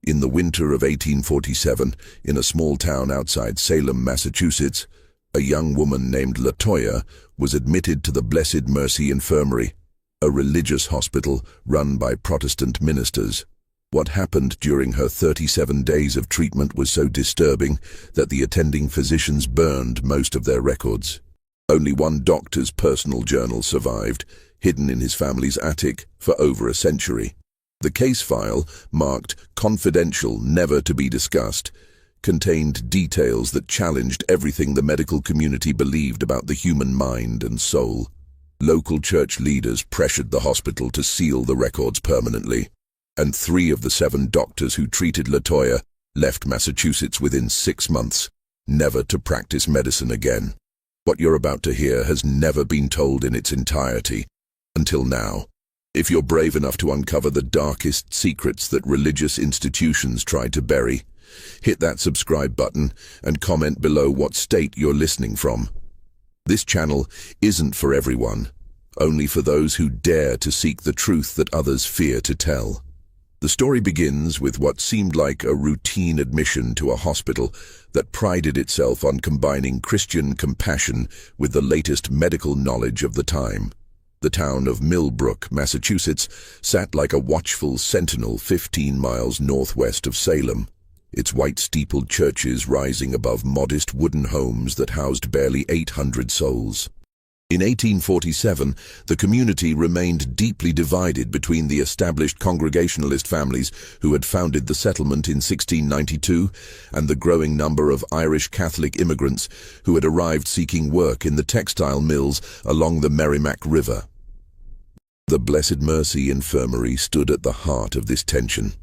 In the winter of 1847, in a small town outside Salem, Massachusetts, a young woman named Latoya was admitted to the Blessed Mercy Infirmary, a religious hospital run by Protestant ministers. What happened during her 37 days of treatment was so disturbing that the attending physicians burned most of their records. Only one doctor's personal journal survived, hidden in his family's attic for over a century. The case file, marked "confidential, never to be discussed," contained details that challenged everything the medical community believed about the human mind and soul. Local church leaders pressured the hospital to seal the records permanently, and 3 of the 7 doctors who treated Latoya left Massachusetts within 6 months, never to practice medicine again. What you're about to hear has never been told in its entirety, until now. If you're brave enough to uncover the darkest secrets that religious institutions tried to bury, hit that subscribe button and comment below what state you're listening from. This channel isn't for everyone, only for those who dare to seek the truth that others fear to tell. The story begins with what seemed like a routine admission to a hospital that prided itself on combining Christian compassion with the latest medical knowledge of the time. The town of Millbrook, Massachusetts, sat like a watchful sentinel 15 miles northwest of Salem, its white-steepled churches rising above modest wooden homes that housed barely 800 souls. In 1847, the community remained deeply divided between the established Congregationalist families who had founded the settlement in 1692 and the growing number of Irish Catholic immigrants who had arrived seeking work in the textile mills along the Merrimack River. The Blessed Mercy Infirmary stood at the heart of this tension.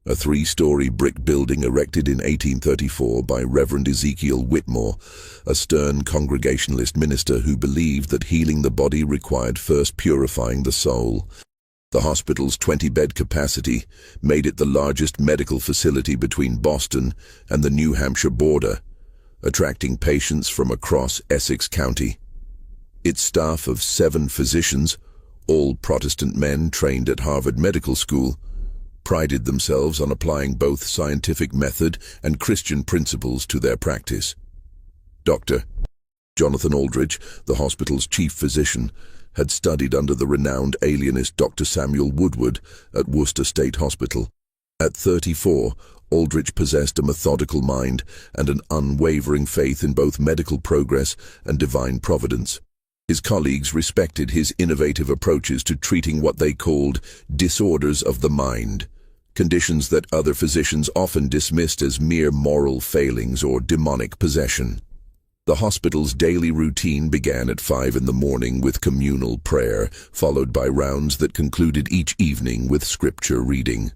A 3-story brick building erected in 1834 by Reverend Ezekiel Whitmore, a stern Congregationalist minister who believed that healing the body required first purifying the soul. The hospital's 20-bed capacity made it the largest medical facility between Boston and the New Hampshire border, attracting patients from across Essex County. Its staff of 7 physicians, all Protestant men trained at Harvard Medical School, prided themselves on applying both scientific method and Christian principles to their practice. Dr. Jonathan Aldrich, the hospital's chief physician, had studied under the renowned alienist Dr. Samuel Woodward at Worcester State Hospital. At 34, Aldrich possessed a methodical mind and an unwavering faith in both medical progress and divine providence. His colleagues respected his innovative approaches to treating what they called disorders of the mind, conditions that other physicians often dismissed as mere moral failings or demonic possession. The hospital's daily routine began at 5 in the morning with communal prayer, followed by rounds that concluded each evening with scripture reading.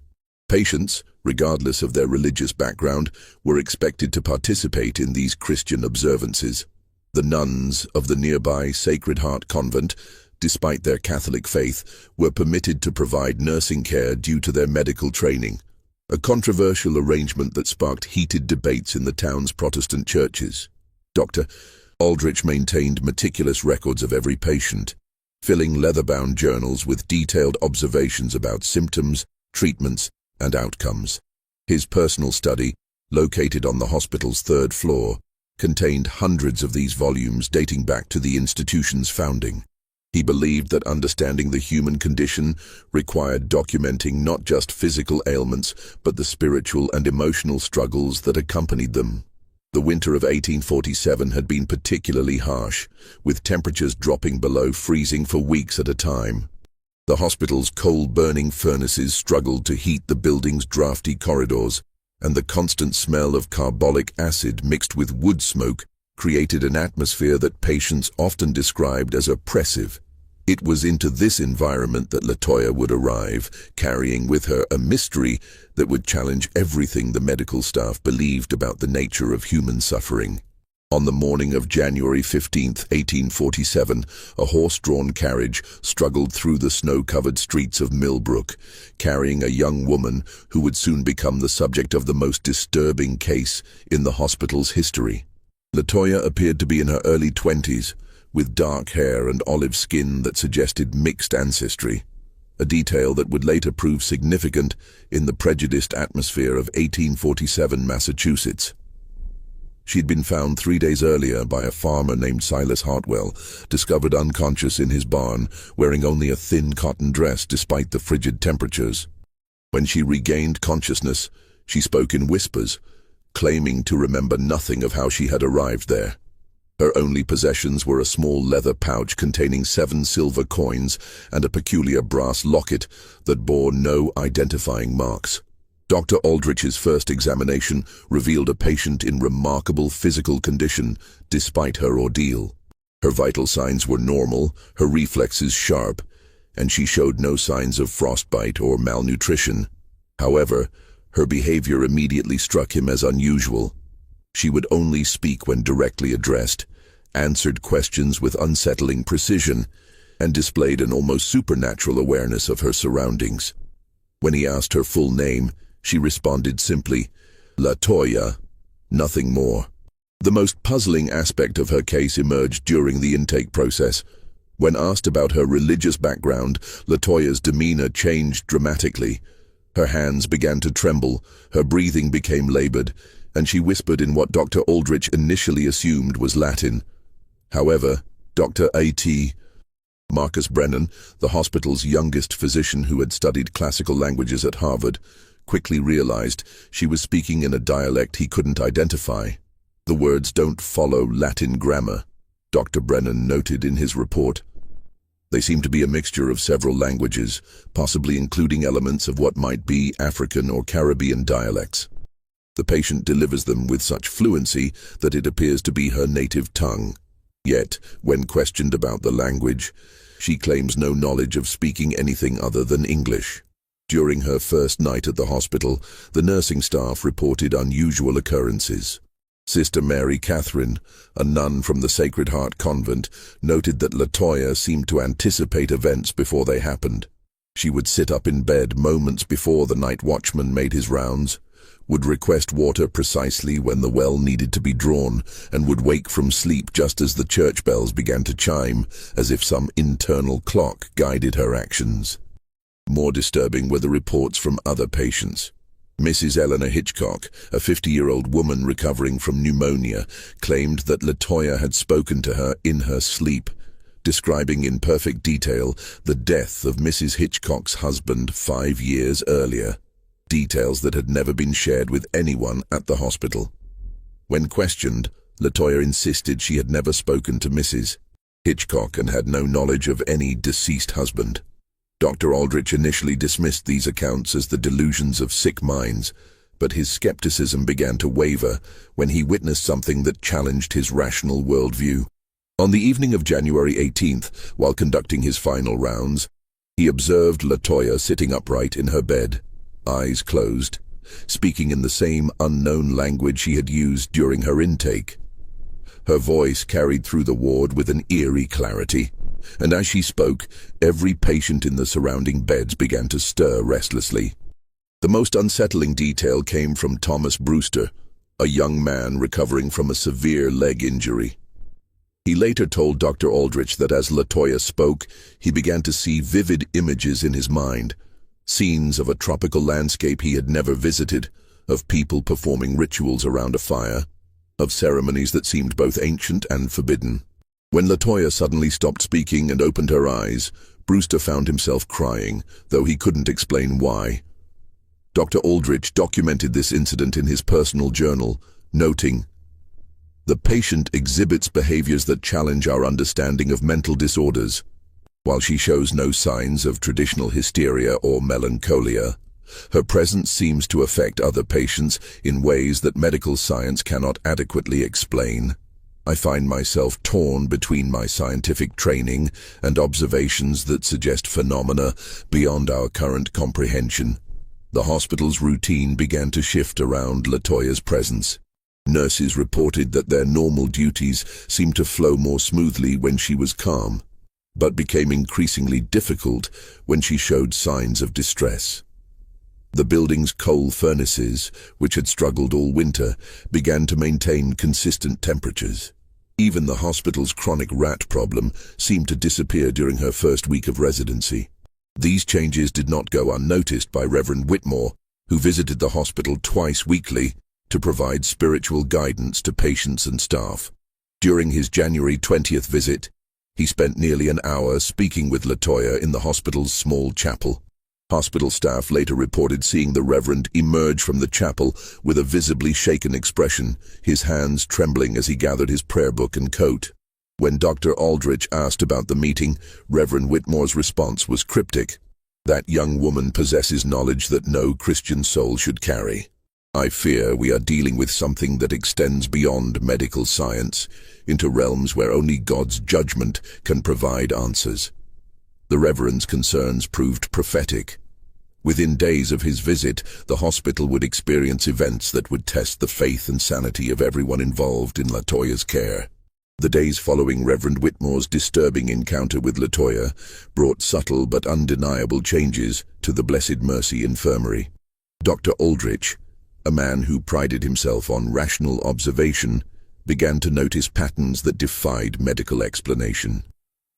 Patients, regardless of their religious background, were expected to participate in these Christian observances. The nuns of the nearby Sacred Heart Convent, despite their Catholic faith, were permitted to provide nursing care due to their medical training, a controversial arrangement that sparked heated debates in the town's Protestant churches. Dr. Aldrich maintained meticulous records of every patient, filling leather-bound journals with detailed observations about symptoms, treatments, and outcomes. His personal study, located on the hospital's 3rd floor, contained hundreds of these volumes dating back to the institution's founding. He believed that understanding the human condition required documenting not just physical ailments, but the spiritual and emotional struggles that accompanied them. The winter of 1847 had been particularly harsh, with temperatures dropping below freezing for weeks at a time. The hospital's coal-burning furnaces struggled to heat the building's drafty corridors, and the constant smell of carbolic acid mixed with wood smoke created an atmosphere that patients often described as oppressive. It was into this environment that Latoya would arrive, carrying with her a mystery that would challenge everything the medical staff believed about the nature of human suffering. On the morning of January 15, 1847, a horse-drawn carriage struggled through the snow-covered streets of Millbrook, carrying a young woman who would soon become the subject of the most disturbing case in the hospital's history. Latoya appeared to be in her early 20s, with dark hair and olive skin that suggested mixed ancestry. a detail that would later prove significant in the prejudiced atmosphere of 1847 Massachusetts. She'd been found 3 days earlier by a farmer named Silas Hartwell, discovered unconscious in his barn, wearing only a thin cotton dress despite the frigid temperatures. When she regained consciousness, she spoke in whispers, claiming to remember nothing of how she had arrived there. Her only possessions were a small leather pouch containing 7 silver coins and a peculiar brass locket that bore no identifying marks. Dr. Aldrich's first examination revealed a patient in remarkable physical condition despite her ordeal. Her vital signs were normal, her reflexes sharp, and she showed no signs of frostbite or malnutrition. However, her behavior immediately struck him as unusual. She would only speak when directly addressed, answered questions with unsettling precision, and displayed an almost supernatural awareness of her surroundings. When he asked her full name, she responded simply, "Latoya," nothing more. The most puzzling aspect of her case emerged during the intake process. When asked about her religious background, Latoya's demeanor changed dramatically. Her hands began to tremble, her breathing became labored, and she whispered in what Dr. Aldrich initially assumed was Latin. However, Dr. A.T. Marcus Brennan, the hospital's youngest physician who had studied classical languages at Harvard, quickly realized she was speaking in a dialect he couldn't identify. "The words don't follow Latin grammar," Dr. Brennan noted in his report. "They seem to be a mixture of several languages, possibly including elements of what might be African or Caribbean dialects. The patient delivers them with such fluency that it appears to be her native tongue. Yet, when questioned about the language, she claims no knowledge of speaking anything other than English." During her first night at the hospital, the nursing staff reported unusual occurrences. Sister Mary Catherine, a nun from the Sacred Heart Convent, noted that Latoya seemed to anticipate events before they happened. She would sit up in bed moments before the night watchman made his rounds, would request water precisely when the well needed to be drawn, and would wake from sleep just as the church bells began to chime, as if some internal clock guided her actions. More disturbing were the reports from other patients. Mrs. Eleanor Hitchcock, a 50-year-old woman recovering from pneumonia, claimed that Latoya had spoken to her in her sleep, describing in perfect detail the death of Mrs. Hitchcock's husband 5 years earlier, details that had never been shared with anyone at the hospital. When questioned, Latoya insisted she had never spoken to Mrs. Hitchcock and had no knowledge of any deceased husband. Dr. Aldrich initially dismissed these accounts as the delusions of sick minds, but his skepticism began to waver when he witnessed something that challenged his rational worldview. On the evening of January 18th, while conducting his final rounds, he observed Latoya sitting upright in her bed, eyes closed, speaking in the same unknown language she had used during her intake. Her voice carried through the ward with an eerie clarity, and as she spoke, every patient in the surrounding beds began to stir restlessly. The most unsettling detail came from Thomas Brewster, a young man recovering from a severe leg injury. He later told Dr. Aldrich that as Latoya spoke, he began to see vivid images in his mind, scenes of a tropical landscape he had never visited, of people performing rituals around a fire, of ceremonies that seemed both ancient and forbidden. When Latoya suddenly stopped speaking and opened her eyes, Brewster found himself crying, though he couldn't explain why. Dr. Aldrich documented this incident in his personal journal, noting, "The patient exhibits behaviors that challenge our understanding of mental disorders. While she shows no signs of traditional hysteria or melancholia, her presence seems to affect other patients in ways that medical science cannot adequately explain. I find myself torn between my scientific training and observations that suggest phenomena beyond our current comprehension." The hospital's routine began to shift around Latoya's presence. Nurses reported that their normal duties seemed to flow more smoothly when she was calm, but became increasingly difficult when she showed signs of distress. The building's coal furnaces, which had struggled all winter, began to maintain consistent temperatures. Even the hospital's chronic rat problem seemed to disappear during her first week of residency. These changes did not go unnoticed by Reverend Whitmore, who visited the hospital twice weekly to provide spiritual guidance to patients and staff. During his January 20th visit, he spent nearly an hour speaking with Latoya in the hospital's small chapel. Hospital staff later reported seeing the Reverend emerge from the chapel with a visibly shaken expression, his hands trembling as he gathered his prayer book and coat. When Dr. Aldrich asked about the meeting, Reverend Whitmore's response was cryptic. "That young woman possesses knowledge that no Christian soul should carry. I fear we are dealing with something that extends beyond medical science, into realms where only God's judgment can provide answers." The Reverend's concerns proved prophetic. Within days of his visit, the hospital would experience events that would test the faith and sanity of everyone involved in Latoya's care. The days following Reverend Whitmore's disturbing encounter with Latoya brought subtle but undeniable changes to the Blessed Mercy Infirmary. Dr. Aldrich, a man who prided himself on rational observation, began to notice patterns that defied medical explanation.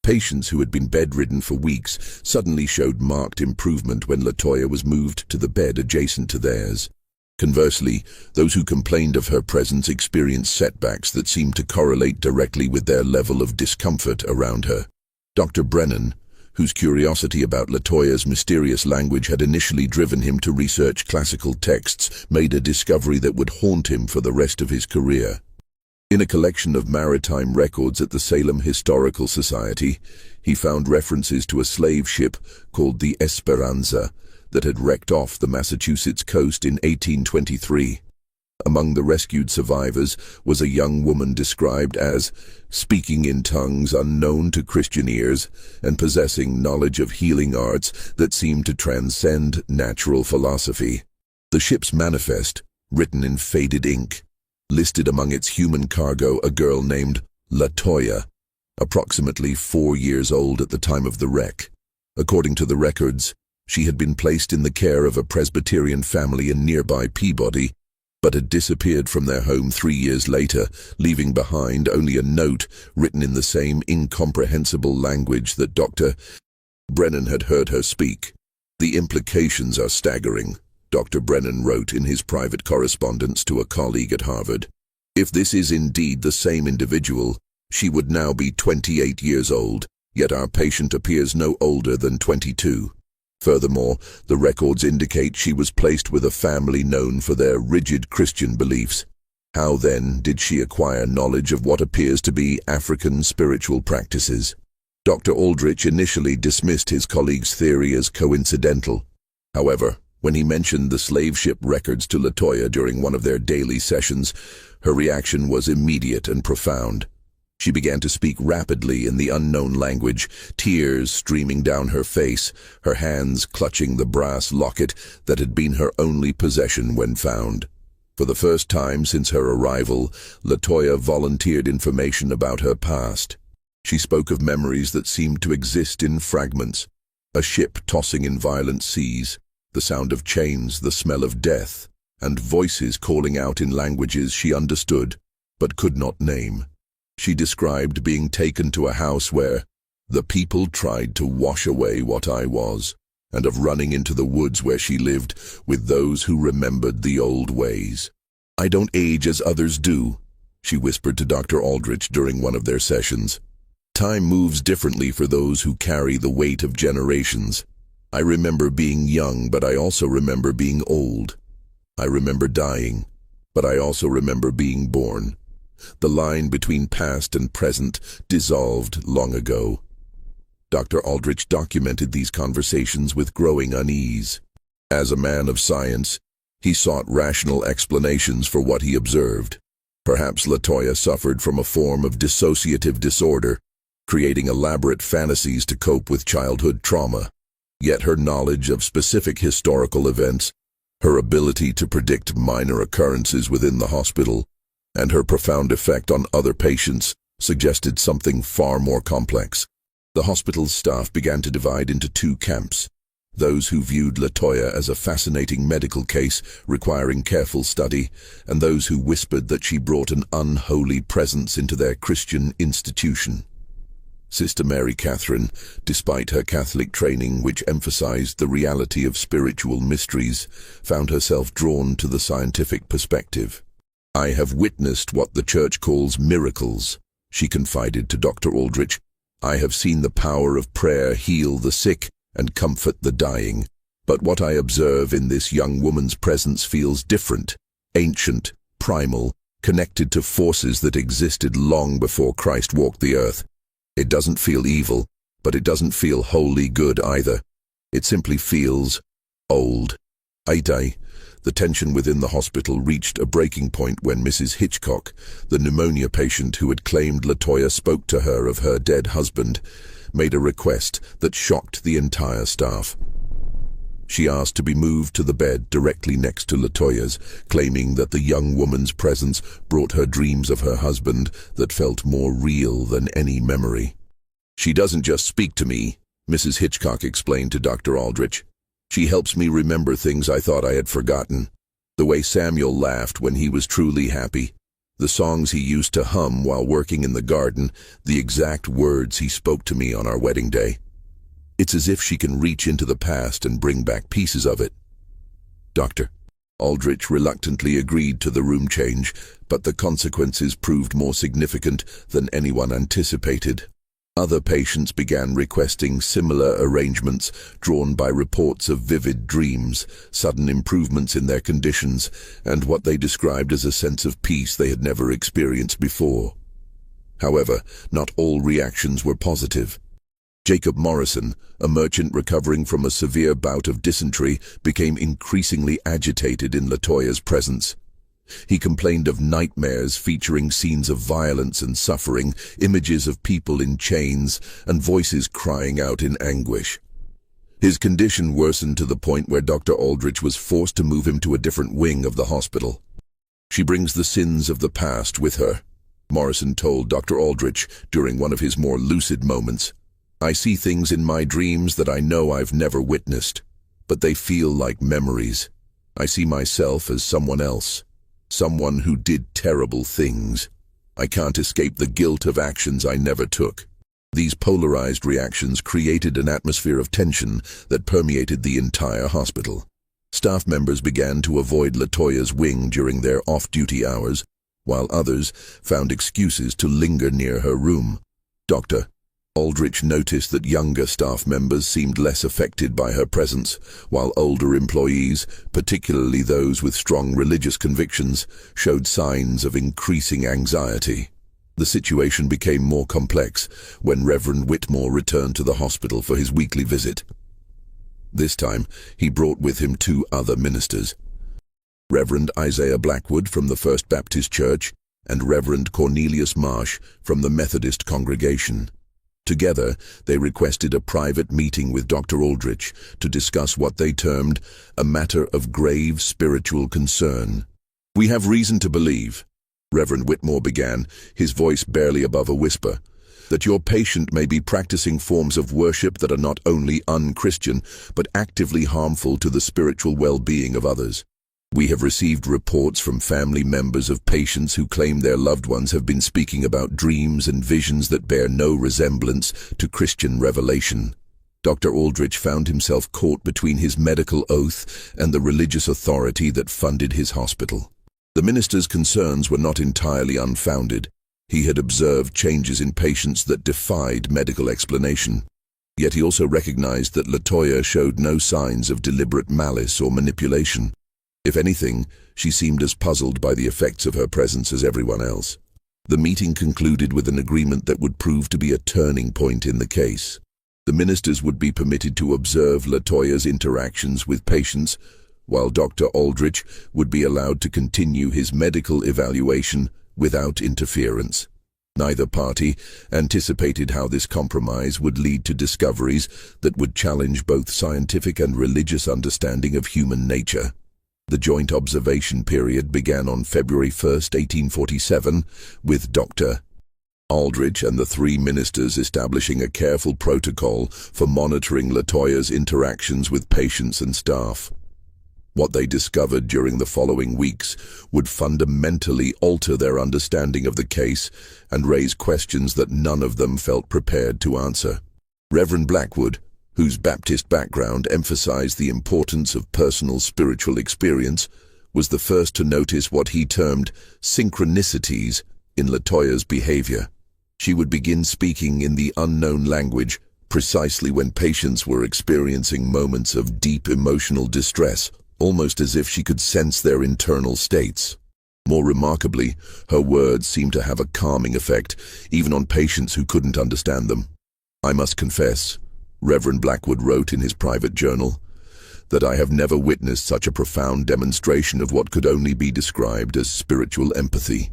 Patients who had been bedridden for weeks suddenly showed marked improvement when Latoya was moved to the bed adjacent to theirs. Conversely, those who complained of her presence experienced setbacks that seemed to correlate directly with their level of discomfort around her. Dr. Brennan, whose curiosity about Latoya's mysterious language had initially driven him to research classical texts, made a discovery that would haunt him for the rest of his career. In a collection of maritime records at the Salem Historical Society, he found references to a slave ship called the Esperanza that had wrecked off the Massachusetts coast in 1823. Among the rescued survivors was a young woman described as speaking in tongues unknown to Christian ears and possessing knowledge of healing arts that seemed to transcend natural philosophy. The ship's manifest, written in faded ink, listed among its human cargo a girl named Latoya, approximately 4 years old at the time of the wreck. According to the records, she had been placed in the care of a Presbyterian family in nearby Peabody, but had disappeared from their home 3 years later, leaving behind only a note written in the same incomprehensible language that Dr. Brennan had heard her speak. "The implications are staggering," Dr. Brennan wrote in his private correspondence to a colleague at Harvard. "If this is indeed the same individual, she would now be 28 years old, yet our patient appears no older than 22. Furthermore, the records indicate she was placed with a family known for their rigid Christian beliefs. How then did she acquire knowledge of what appears to be African spiritual practices?" Dr. Aldrich initially dismissed his colleague's theory as coincidental. However, when he mentioned the slave ship records to Latoya during one of their daily sessions, her reaction was immediate and profound. She began to speak rapidly in the unknown language, tears streaming down her face, her hands clutching the brass locket that had been her only possession when found. For the first time since her arrival, Latoya volunteered information about her past. She spoke of memories that seemed to exist in fragments: a ship tossing in violent seas, the sound of chains, the smell of death, and voices calling out in languages she understood but could not name. She described being taken to a house where the people tried to wash away what I was, and of running into the woods where she lived with those who remembered the old ways. "I don't age as others do," she whispered to Dr. Aldrich during one of their sessions. "Time moves differently for those who carry the weight of generations. I remember being young, but I also remember being old. I remember dying, but I also remember being born. The line between past and present dissolved long ago." Dr. Aldrich documented these conversations with growing unease. As a man of science, he sought rational explanations for what he observed. Perhaps Latoya suffered from a form of dissociative disorder, creating elaborate fantasies to cope with childhood trauma. Yet her knowledge of specific historical events, her ability to predict minor occurrences within the hospital, and her profound effect on other patients suggested something far more complex. The hospital's staff began to divide into two camps: those who viewed Latoya as a fascinating medical case requiring careful study, and those who whispered that she brought an unholy presence into their Christian institution. Sister Mary Catherine, despite her Catholic training which emphasized the reality of spiritual mysteries, found herself drawn to the scientific perspective. "I have witnessed what the Church calls miracles," she confided to Dr. Aldrich. "I have seen the power of prayer heal the sick and comfort the dying. But what I observe in this young woman's presence feels different, ancient, primal, connected to forces that existed long before Christ walked the earth. It doesn't feel evil, but it doesn't feel wholly good either. It simply feels old." The tension within the hospital reached a breaking point when Mrs. Hitchcock, the pneumonia patient who had claimed Latoya spoke to her of her dead husband, made a request that shocked the entire staff. She asked to be moved to the bed directly next to Latoya's, claiming that the young woman's presence brought her dreams of her husband that felt more real than any memory. "She doesn't just speak to me," Mrs. Hitchcock explained to Dr. Aldrich. "She helps me remember things I thought I had forgotten. The way Samuel laughed when he was truly happy, the songs he used to hum while working in the garden, the exact words he spoke to me on our wedding day. It's as if she can reach into the past and bring back pieces of it." Dr. Aldrich reluctantly agreed to the room change, but the consequences proved more significant than anyone anticipated. Other patients began requesting similar arrangements, drawn by reports of vivid dreams, sudden improvements in their conditions, and what they described as a sense of peace they had never experienced before. However, not all reactions were positive. Jacob Morrison, a merchant recovering from a severe bout of dysentery, became increasingly agitated in Latoya's presence. He complained of nightmares featuring scenes of violence and suffering, images of people in chains, and voices crying out in anguish. His condition worsened to the point where Dr. Aldrich was forced to move him to a different wing of the hospital. "She brings the sins of the past with her," Morrison told Dr. Aldrich during one of his more lucid moments. "I see things in my dreams that I know I've never witnessed, but they feel like memories. I see myself as someone else, someone who did terrible things. I can't escape the guilt of actions I never took." These polarized reactions created an atmosphere of tension that permeated the entire hospital. Staff members began to avoid Latoya's wing during their off-duty hours, while others found excuses to linger near her room. Dr. Aldrich noticed that younger staff members seemed less affected by her presence, while older employees, particularly those with strong religious convictions, showed signs of increasing anxiety. The situation became more complex when Reverend Whitmore returned to the hospital for his weekly visit. This time, he brought with him 2 other ministers, Reverend Isaiah Blackwood from the First Baptist Church and Reverend Cornelius Marsh from the Methodist congregation. Together, they requested a private meeting with Dr. Aldrich to discuss what they termed a matter of grave spiritual concern. "We have reason to believe," Reverend Whitmore began, his voice barely above a whisper, "that your patient may be practicing forms of worship that are not only un-Christian, but actively harmful to the spiritual well-being of others. We have received reports from family members of patients who claim their loved ones have been speaking about dreams and visions that bear no resemblance to Christian revelation." Dr. Aldrich found himself caught between his medical oath and the religious authority that funded his hospital. The minister's concerns were not entirely unfounded. He had observed changes in patients that defied medical explanation. Yet he also recognized that Latoya showed no signs of deliberate malice or manipulation. If anything, she seemed as puzzled by the effects of her presence as everyone else. The meeting concluded with an agreement that would prove to be a turning point in the case. The ministers would be permitted to observe Latoya's interactions with patients, while Dr. Aldrich would be allowed to continue his medical evaluation without interference. Neither party anticipated how this compromise would lead to discoveries that would challenge both scientific and religious understanding of human nature. The joint observation period began on February 1, 1847, with Dr. Aldrich and the 3 ministers establishing a careful protocol for monitoring Latoya's interactions with patients and staff. What they discovered during the following weeks would fundamentally alter their understanding of the case and raise questions that none of them felt prepared to answer. Reverend Blackwood, whose Baptist background emphasized the importance of personal spiritual experience, was the first to notice what he termed synchronicities in Latoya's behavior. She would begin speaking in the unknown language precisely when patients were experiencing moments of deep emotional distress, almost as if she could sense their internal states. More remarkably, her words seemed to have a calming effect, even on patients who couldn't understand them. "I must confess," Reverend Blackwood wrote in his private journal, "that I have never witnessed such a profound demonstration of what could only be described as spiritual empathy.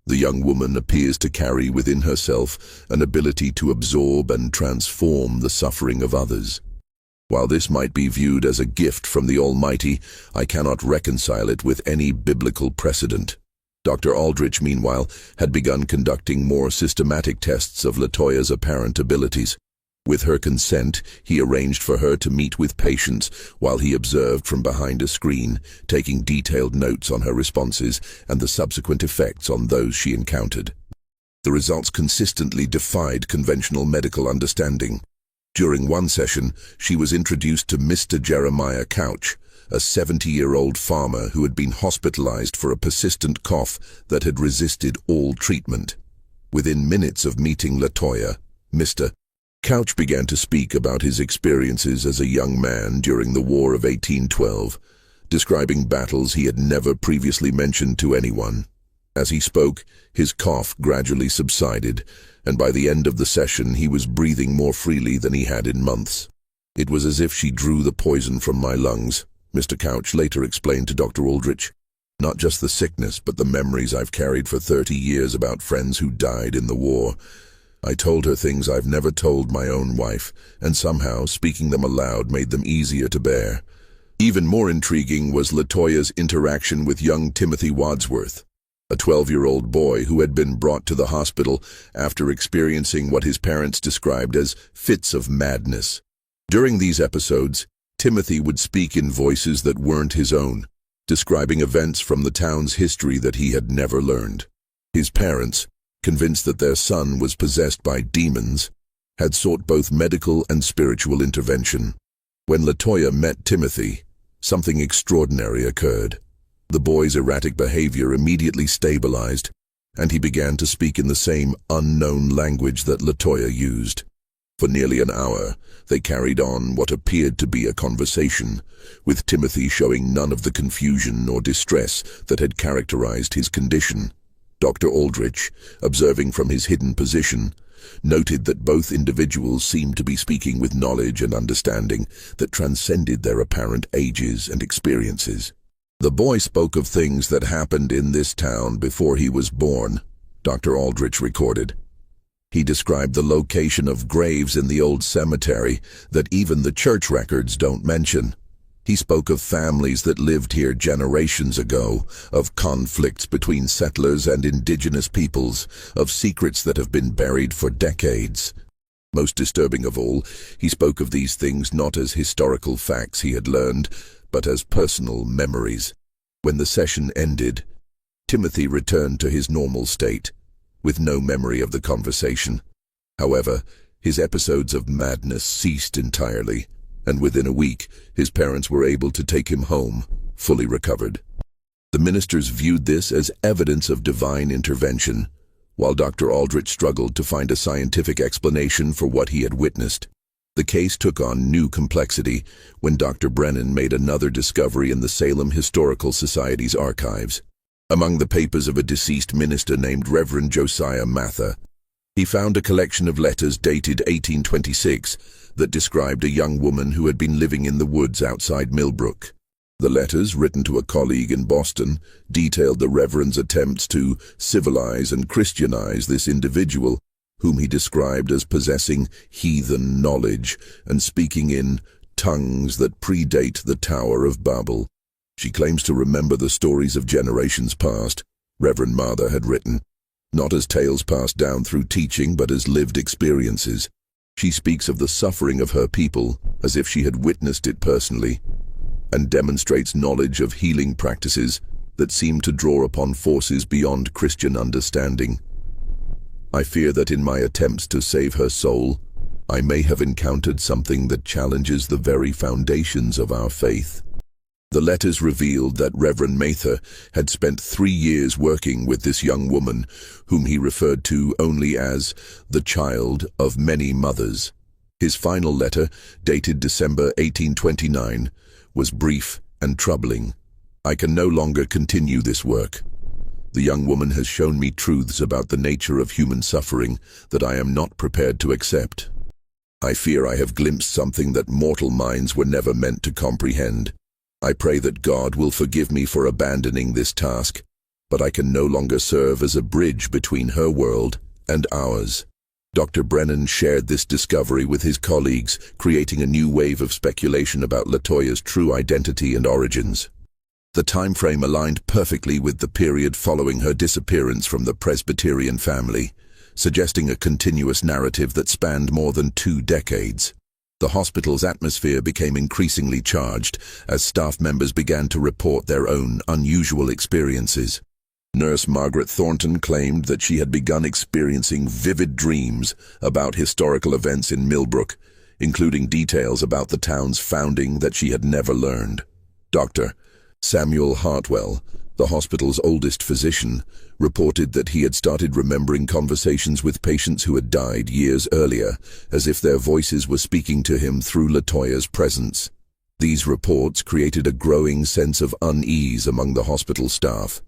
The young woman appears to carry within herself an ability to absorb and transform the suffering of others. While this might be viewed as a gift from the Almighty, I cannot reconcile it with any biblical precedent." Dr. Aldrich, meanwhile, had begun conducting more systematic tests of Latoya's apparent abilities. With her consent, he arranged for her to meet with patients while he observed from behind a screen, taking detailed notes on her responses and the subsequent effects on those she encountered. The results consistently defied conventional medical understanding. During one session, she was introduced to Mr. Jeremiah Couch, a 70-year-old farmer who had been hospitalized for a persistent cough that had resisted all treatment. Within minutes of meeting Latoya, Mr. Couch began to speak about his experiences as a young man during the War of 1812, describing battles he had never previously mentioned to anyone. As he spoke, his cough gradually subsided, and by the end of the session he was breathing more freely than he had in months. "It was as if she drew the poison from my lungs," Mr. Couch later explained to Dr. Aldrich. "Not just the sickness, but the memories I've carried for 30 years about friends who died in the war. I told her things I've never told my own wife, and somehow speaking them aloud made them easier to bear." Even more intriguing was Latoya's interaction with young Timothy Wadsworth, a 12-year-old boy who had been brought to the hospital after experiencing what his parents described as fits of madness. During these episodes, Timothy would speak in voices that weren't his own, describing events from the town's history that he had never learned. His parents, convinced that their son was possessed by demons, had sought both medical and spiritual intervention. When Latoya met Timothy, something extraordinary occurred. The boy's erratic behavior immediately stabilized, and he began to speak in the same unknown language that Latoya used. For nearly an hour, they carried on what appeared to be a conversation, with Timothy showing none of the confusion or distress that had characterized his condition. Dr. Aldrich, observing from his hidden position, noted that both individuals seemed to be speaking with knowledge and understanding that transcended their apparent ages and experiences. "The boy spoke of things that happened in this town before he was born," Dr. Aldrich recorded. "He described the location of graves in the old cemetery that even the church records don't mention. He spoke of families that lived here generations ago, of conflicts between settlers and indigenous peoples, of secrets that have been buried for decades. Most disturbing of all, he spoke of these things not as historical facts he had learned, but as personal memories." When the session ended, Timothy returned to his normal state, with no memory of the conversation. However, his episodes of madness ceased entirely, and within a week, his parents were able to take him home, fully recovered. The ministers viewed this as evidence of divine intervention, while Dr. Aldrich struggled to find a scientific explanation for what he had witnessed. The case took on new complexity when Dr. Brennan made another discovery in the Salem Historical Society's archives. Among the papers of a deceased minister named Reverend Josiah Mather, he found a collection of letters dated 1826 that described a young woman who had been living in the woods outside Millbrook. The letters, written to a colleague in Boston, detailed the Reverend's attempts to civilize and Christianize this individual, whom he described as possessing heathen knowledge and speaking in tongues that predate the Tower of Babel. "She claims to remember the stories of generations past," Reverend Mather had written, "not as tales passed down through teaching but as lived experiences. She speaks of the suffering of her people as if she had witnessed it personally. and demonstrates knowledge of healing practices that seem to draw upon forces beyond Christian understanding. I fear that in my attempts to save her soul, I may have encountered something that challenges the very foundations of our faith. The letters revealed that Reverend Mather had spent 3 years working with this young woman, whom he referred to only as the child of many mothers. His final letter, dated December 1829, was brief and troubling. I can no longer continue this work. The young woman has shown me truths about the nature of human suffering that I am not prepared to accept. I fear I have glimpsed something that mortal minds were never meant to comprehend. I pray that God will forgive me for abandoning this task, but I can no longer serve as a bridge between her world and ours. Dr. Brennan shared this discovery with his colleagues, creating a new wave of speculation about Latoya's true identity and origins. The time frame aligned perfectly with the period following her disappearance from the Presbyterian family, suggesting a continuous narrative that spanned more than 2 decades. The hospital's atmosphere became increasingly charged as staff members began to report their own unusual experiences. Nurse Margaret Thornton claimed that she had begun experiencing vivid dreams about historical events in Millbrook, including details about the town's founding that she had never learned. Dr. Samuel Hartwell, the hospital's oldest physician, reported that he had started remembering conversations with patients who had died years earlier, as if their voices were speaking to him through Latoya's presence. These reports created a growing sense of unease among the hospital staff.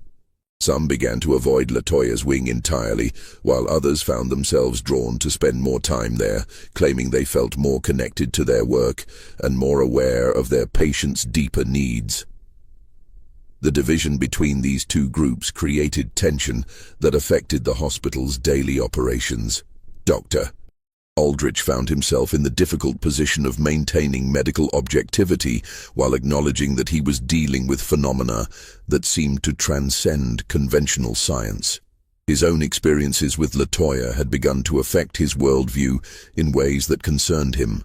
Some began to avoid Latoya's wing entirely, while others found themselves drawn to spend more time there, claiming they felt more connected to their work and more aware of their patients' deeper needs. The division between these two groups created tension that affected the hospital's daily operations. Dr. Aldrich found himself in the difficult position of maintaining medical objectivity while acknowledging that he was dealing with phenomena that seemed to transcend conventional science. His own experiences with Latoya had begun to affect his worldview in ways that concerned him.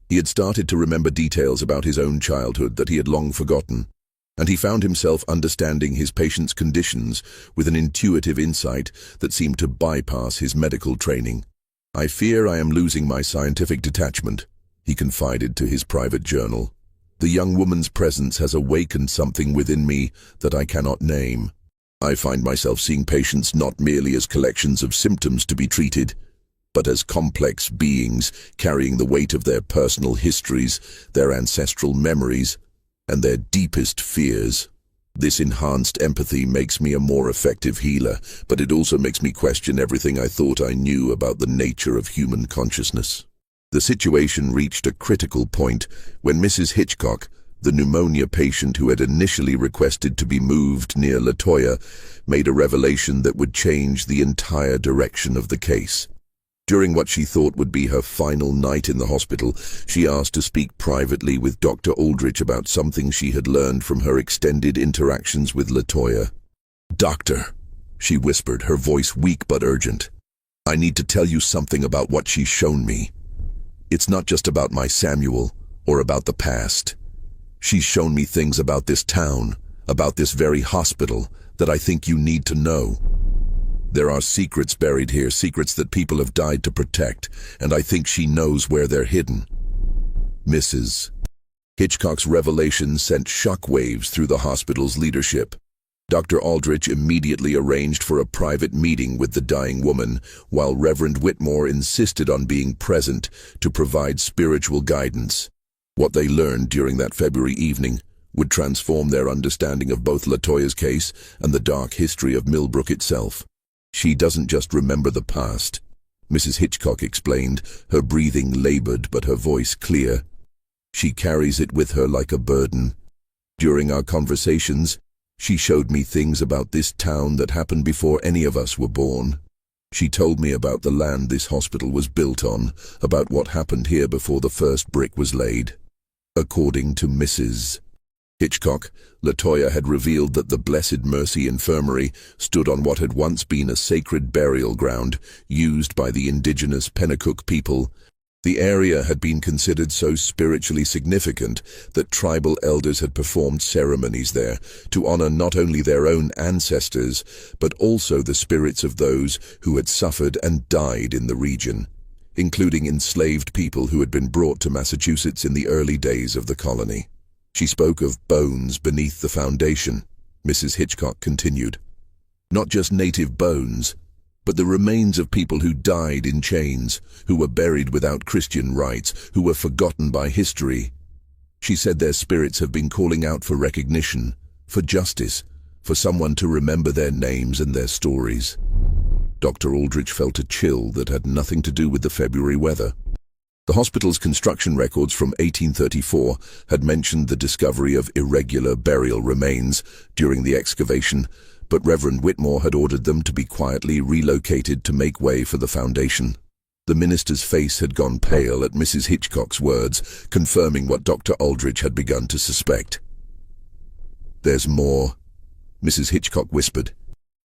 He had started to remember details about his own childhood that he had long forgotten, and he found himself understanding his patients' conditions with an intuitive insight that seemed to bypass his medical training. "I fear I am losing my scientific detachment," he confided to his private journal. "The young woman's presence has awakened something within me that I cannot name. I find myself seeing patients not merely as collections of symptoms to be treated, but as complex beings carrying the weight of their personal histories, their ancestral memories, and their deepest fears. This enhanced empathy makes me a more effective healer, but it also makes me question everything I thought I knew about the nature of human consciousness." The situation reached a critical point when Mrs. Hitchcock, the pneumonia patient who had initially requested to be moved near Latoya, made a revelation that would change the entire direction of the case. During what she thought would be her final night in the hospital, she asked to speak privately with Dr. Aldrich about something she had learned from her extended interactions with Latoya. "Doctor," she whispered, her voice weak but urgent, "I need to tell you something about what she's shown me. It's not just about my Samuel or about the past. She's shown me things about this town, about this very hospital, that I think you need to know. There are secrets buried here, secrets that people have died to protect, and I think she knows where they're hidden." Mrs. Hitchcock's revelation sent shockwaves through the hospital's leadership. Dr. Aldrich immediately arranged for a private meeting with the dying woman, while Reverend Whitmore insisted on being present to provide spiritual guidance. What they learned during that February evening would transform their understanding of both Latoya's case and the dark history of Millbrook itself. "She doesn't just remember the past," Mrs. Hitchcock explained, her breathing labored but her voice clear. "She carries it with her like a burden. During our conversations, she showed me things about this town that happened before any of us were born. She told me about the land this hospital was built on, about what happened here before the first brick was laid." According to Mrs. Hitchcock, Latoya had revealed that the Blessed Mercy Infirmary stood on what had once been a sacred burial ground used by the indigenous Pennacook people The area had been considered so spiritually significant that tribal elders had performed ceremonies there to honor not only their own ancestors, but also the spirits of those who had suffered and died in the region, including enslaved people who had been brought to Massachusetts in the early days of the colony. She spoke of bones beneath the foundation. Mrs. Hitchcock continued. Not just native bones, but the remains of people who died in chains, who were buried without Christian rites, who were forgotten by history. She said their spirits have been calling out for recognition, for justice, for someone to remember their names and their stories. Dr. Aldrich felt a chill that had nothing to do with the February weather. The hospital's construction records from 1834 had mentioned the discovery of irregular burial remains during the excavation, but Reverend Whitmore had ordered them to be quietly relocated to make way for the foundation. The minister's face had gone pale at Mrs. Hitchcock's words, confirming what Dr. Aldrich had begun to suspect. "There's more," Mrs. Hitchcock whispered.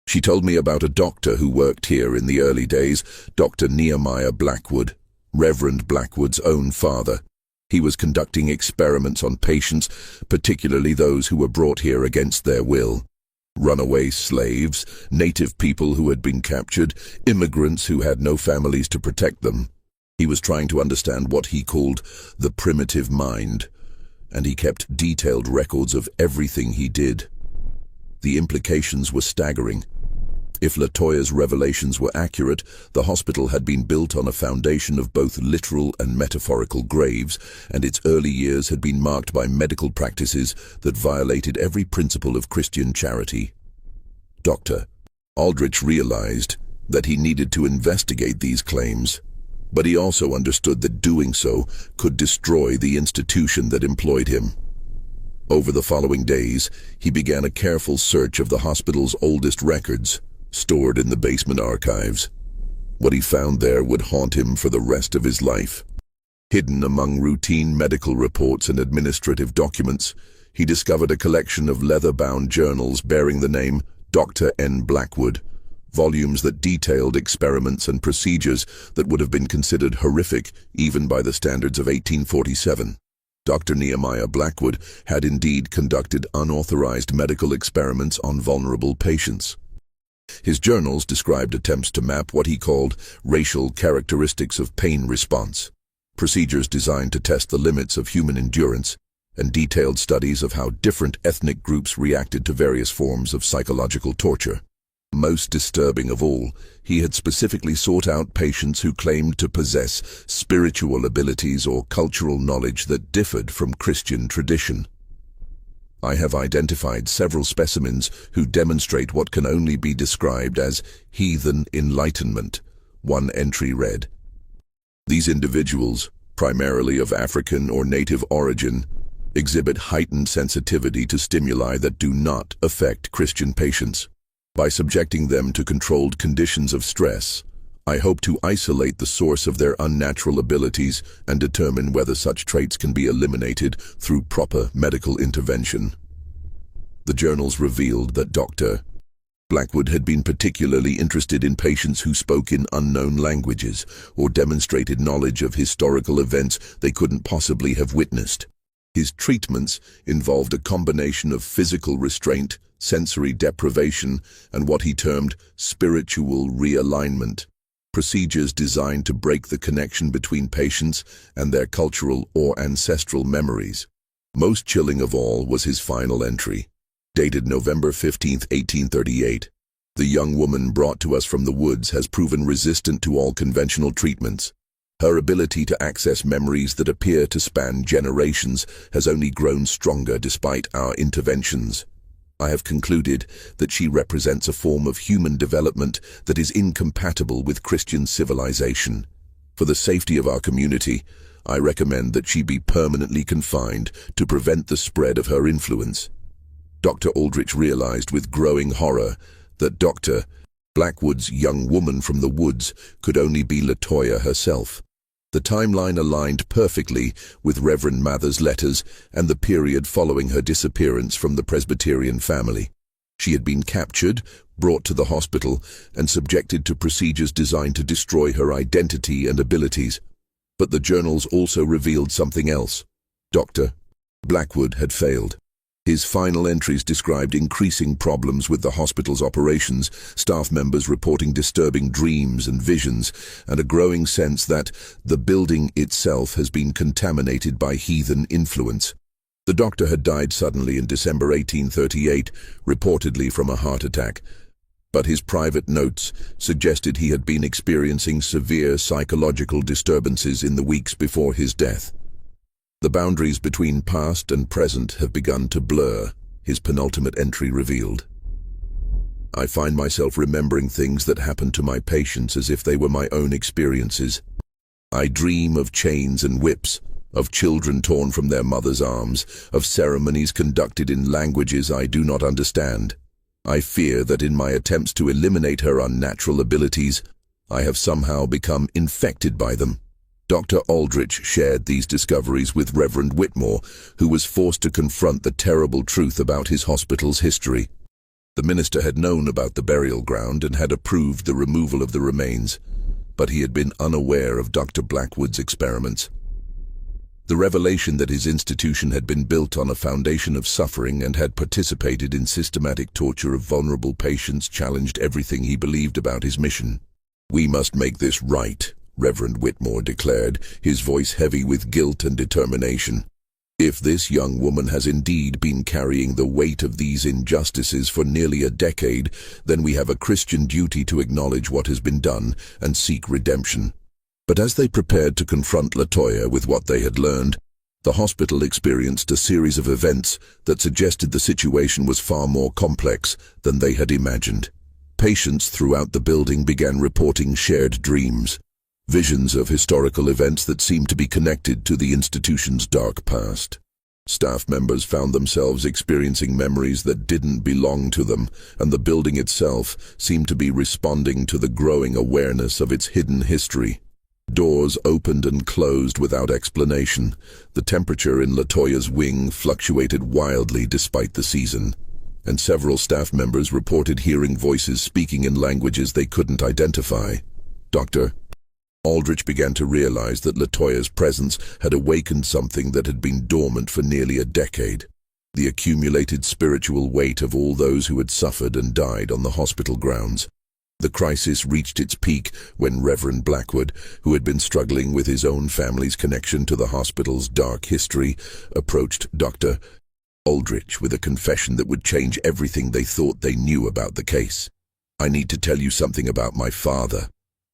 "She told me about a doctor who worked here in the early days, Dr. Nehemiah Blackwood, Reverend Blackwood's own father. He was conducting experiments on patients, particularly those who were brought here against their will. Runaway slaves, native people who had been captured, immigrants who had no families to protect them. He was trying to understand what he called the primitive mind, and he kept detailed records of everything he did. The implications were staggering. If Latoya's revelations were accurate, the hospital had been built on a foundation of both literal and metaphorical graves, and its early years had been marked by medical practices that violated every principle of Christian charity. Dr. Aldrich realized that he needed to investigate these claims, but he also understood that doing so could destroy the institution that employed him. Over the following days, he began a careful search of the hospital's oldest records, stored in the basement archives. What he found there would haunt him for the rest of his life. Hidden among routine medical reports and administrative documents, he discovered a collection of leather-bound journals bearing the name Dr. N. Blackwood, volumes that detailed experiments and procedures that would have been considered horrific even by the standards of 1847. Dr. Nehemiah Blackwood had indeed conducted unauthorized medical experiments on vulnerable patients. His journals described attempts to map what he called racial characteristics of pain response, procedures designed to test the limits of human endurance, and detailed studies of how different ethnic groups reacted to various forms of psychological torture. Most disturbing of all, he had specifically sought out patients who claimed to possess spiritual abilities or cultural knowledge that differed from Christian tradition. "I have identified several specimens who demonstrate what can only be described as heathen enlightenment," one entry read. "These individuals, primarily of African or native origin, exhibit heightened sensitivity to stimuli that do not affect Christian patients. By subjecting them to controlled conditions of stress, I hope to isolate the source of their unnatural abilities and determine whether such traits can be eliminated through proper medical intervention." The journals revealed that Dr. Blackwood had been particularly interested in patients who spoke in unknown languages or demonstrated knowledge of historical events they couldn't possibly have witnessed. His treatments involved a combination of physical restraint, sensory deprivation, and what he termed spiritual realignment, procedures designed to break the connection between patients and their cultural or ancestral memories. Most chilling of all was his final entry, dated November 15, 1838. "The young woman brought to us from the woods has proven resistant to all conventional treatments. Her ability to access memories that appear to span generations has only grown stronger despite our interventions. I have concluded that she represents a form of human development that is incompatible with Christian civilization. For the safety of our community, I recommend that she be permanently confined to prevent the spread of her influence." Dr. Aldrich realized with growing horror that Dr. Blackwood's young woman from the woods could only be Latoya herself. The timeline aligned perfectly with Reverend Mather's letters and the period following her disappearance from the Presbyterian family. She had been captured, brought to the hospital, and subjected to procedures designed to destroy her identity and abilities. But the journals also revealed something else. Dr. Blackwood had failed. His final entries described increasing problems with the hospital's operations, staff members reporting disturbing dreams and visions, and a growing sense that the building itself has been contaminated by heathen influence. The doctor had died suddenly in December 1838, reportedly from a heart attack, but his private notes suggested he had been experiencing severe psychological disturbances in the weeks before his death. The boundaries between past and present have begun to blur, his penultimate entry revealed. I find myself remembering things that happened to my patients as if they were my own experiences. I dream of chains and whips, of children torn from their mothers' arms, of ceremonies conducted in languages I do not understand. I fear that in my attempts to eliminate her unnatural abilities, I have somehow become infected by them. Dr. Aldrich shared these discoveries with Reverend Whitmore, who was forced to confront the terrible truth about his hospital's history. The minister had known about the burial ground and had approved the removal of the remains, but he had been unaware of Dr. Blackwood's experiments. The revelation that his institution had been built on a foundation of suffering and had participated in systematic torture of vulnerable patients challenged everything he believed about his mission. "We must make this right," Reverend Whitmore declared, his voice heavy with guilt and determination. "If this young woman has indeed been carrying the weight of these injustices for nearly a decade, then we have a Christian duty to acknowledge what has been done and seek redemption." But as they prepared to confront Latoya with what they had learned, the hospital experienced a series of events that suggested the situation was far more complex than they had imagined. Patients throughout the building began reporting shared dreams, visions of historical events that seemed to be connected to the institution's dark past. Staff members found themselves experiencing memories that didn't belong to them, and the building itself seemed to be responding to the growing awareness of its hidden history. Doors opened and closed without explanation. The temperature in Latoya's wing fluctuated wildly despite the season, and several staff members reported hearing voices speaking in languages they couldn't identify. Dr. Aldrich began to realize that Latoya's presence had awakened something that had been dormant for nearly a decade. The accumulated spiritual weight of all those who had suffered and died on the hospital grounds. The crisis reached its peak when Reverend Blackwood, who had been struggling with his own family's connection to the hospital's dark history, approached Dr. Aldrich with a confession that would change everything they thought they knew about the case. "I need to tell you something about my father,"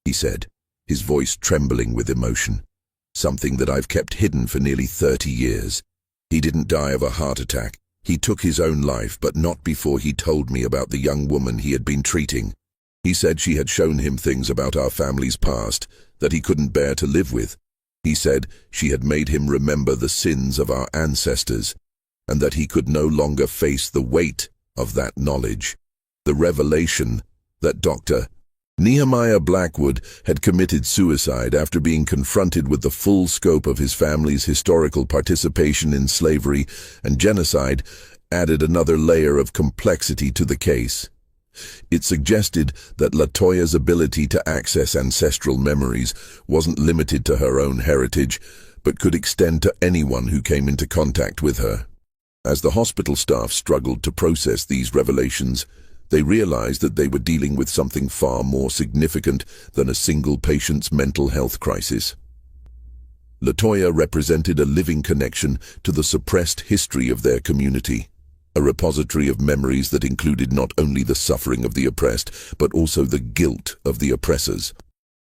he said, his voice trembling with emotion. "Something that I've kept hidden for nearly 30 years. He didn't die of a heart attack. He took his own life, but not before he told me about the young woman he had been treating. He said she had shown him things about our family's past that he couldn't bear to live with. He said she had made him remember the sins of our ancestors, and that he could no longer face the weight of that knowledge. The revelation that Dr. Nehemiah Blackwood had committed suicide after being confronted with the full scope of his family's historical participation in slavery and genocide added another layer of complexity to the case. It suggested that Latoya's ability to access ancestral memories wasn't limited to her own heritage, but could extend to anyone who came into contact with her. As the hospital staff struggled to process these revelations, they realized that they were dealing with something far more significant than a single patient's mental health crisis. Latoya represented a living connection to the suppressed history of their community, a repository of memories that included not only the suffering of the oppressed, but also the guilt of the oppressors.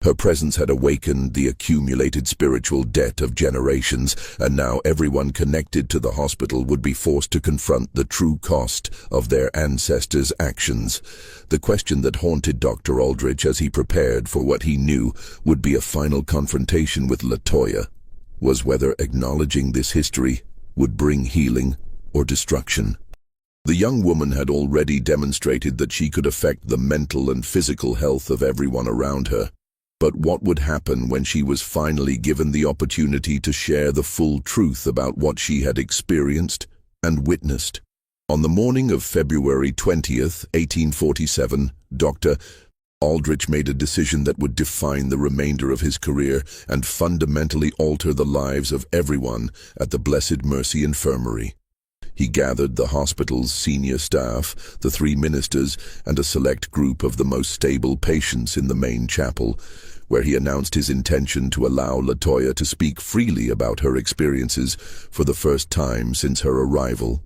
Her presence had awakened the accumulated spiritual debt of generations, and now everyone connected to the hospital would be forced to confront the true cost of their ancestors' actions. The question that haunted Dr. Aldrich as he prepared for what he knew would be a final confrontation with Latoya was whether acknowledging this history would bring healing or destruction. The young woman had already demonstrated that she could affect the mental and physical health of everyone around her. But what would happen when she was finally given the opportunity to share the full truth about what she had experienced and witnessed? On the morning of February 20th, 1847, Dr. Aldrich made a decision that would define the remainder of his career and fundamentally alter the lives of everyone at the Blessed Mercy Infirmary. He gathered the hospital's senior staff, the 3 ministers, and a select group of the most stable patients in the main chapel, where he announced his intention to allow Latoya to speak freely about her experiences for the first time since her arrival.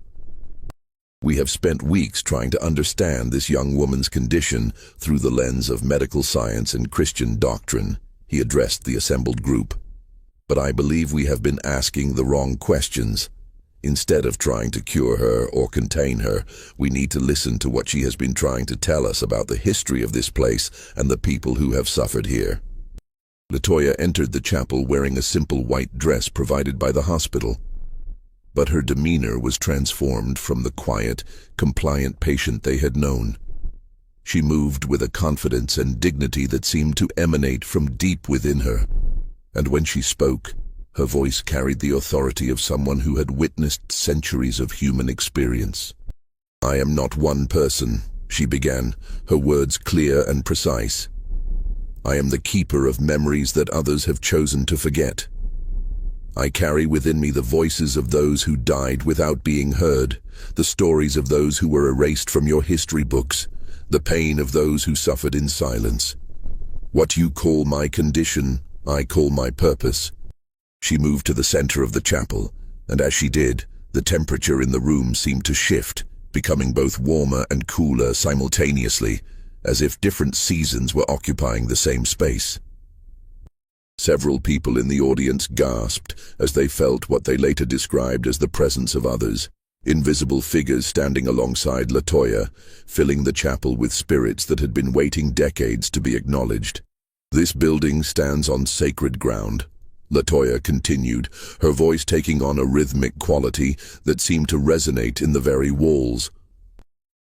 "We have spent weeks trying to understand this young woman's condition through the lens of medical science and Christian doctrine," he addressed the assembled group. "But I believe we have been asking the wrong questions. Instead of trying to cure her or contain her, we need to listen to what she has been trying to tell us about the history of this place and the people who have suffered here." Latoya entered the chapel wearing a simple white dress provided by the hospital. But her demeanor was transformed from the quiet, compliant patient they had known. She moved with a confidence and dignity that seemed to emanate from deep within her. And when she spoke, her voice carried the authority of someone who had witnessed centuries of human experience. "I am not one person," she began, her words clear and precise. "I am the keeper of memories that others have chosen to forget. I carry within me the voices of those who died without being heard, the stories of those who were erased from your history books, the pain of those who suffered in silence. What you call my condition, I call my purpose." She moved to the center of the chapel, and as she did, the temperature in the room seemed to shift, becoming both warmer and cooler simultaneously, as if different seasons were occupying the same space. Several people in the audience gasped as they felt what they later described as the presence of others, invisible figures standing alongside Latoya, filling the chapel with spirits that had been waiting decades to be acknowledged. "This building stands on sacred ground," Latoya continued, her voice taking on a rhythmic quality that seemed to resonate in the very walls.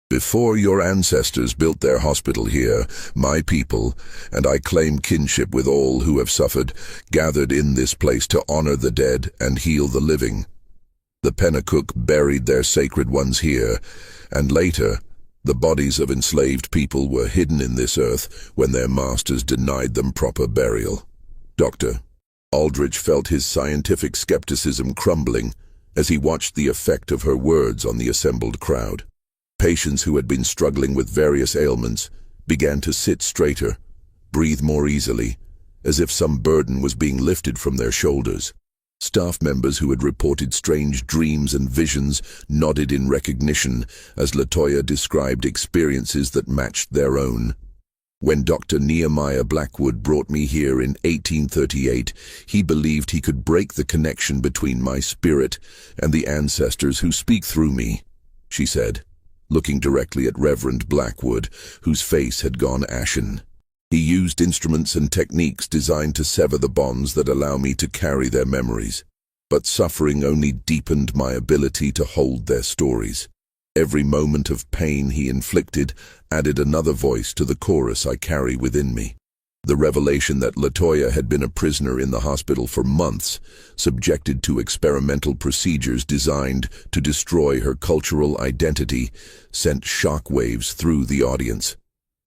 "Before your ancestors built their hospital here, my people, and I claim kinship with all who have suffered, gathered in this place to honor the dead and heal the living. The Pennacook buried their sacred ones here, and later, the bodies of enslaved people were hidden in this earth when their masters denied them proper burial." Dr. Aldrich felt his scientific skepticism crumbling as he watched the effect of her words on the assembled crowd. Patients who had been struggling with various ailments began to sit straighter, breathe more easily, as if some burden was being lifted from their shoulders. Staff members who had reported strange dreams and visions nodded in recognition as Latoya described experiences that matched their own. "When Dr. Nehemiah Blackwood brought me here in 1838, he believed he could break the connection between my spirit and the ancestors who speak through me," she said, looking directly at Reverend Blackwood, whose face had gone ashen. "He used instruments and techniques designed to sever the bonds that allow me to carry their memories. But suffering only deepened my ability to hold their stories. Every moment of pain he inflicted added another voice to the chorus I carry within me." The revelation that Latoya had been a prisoner in the hospital for months, subjected to experimental procedures designed to destroy her cultural identity, sent shockwaves through the audience.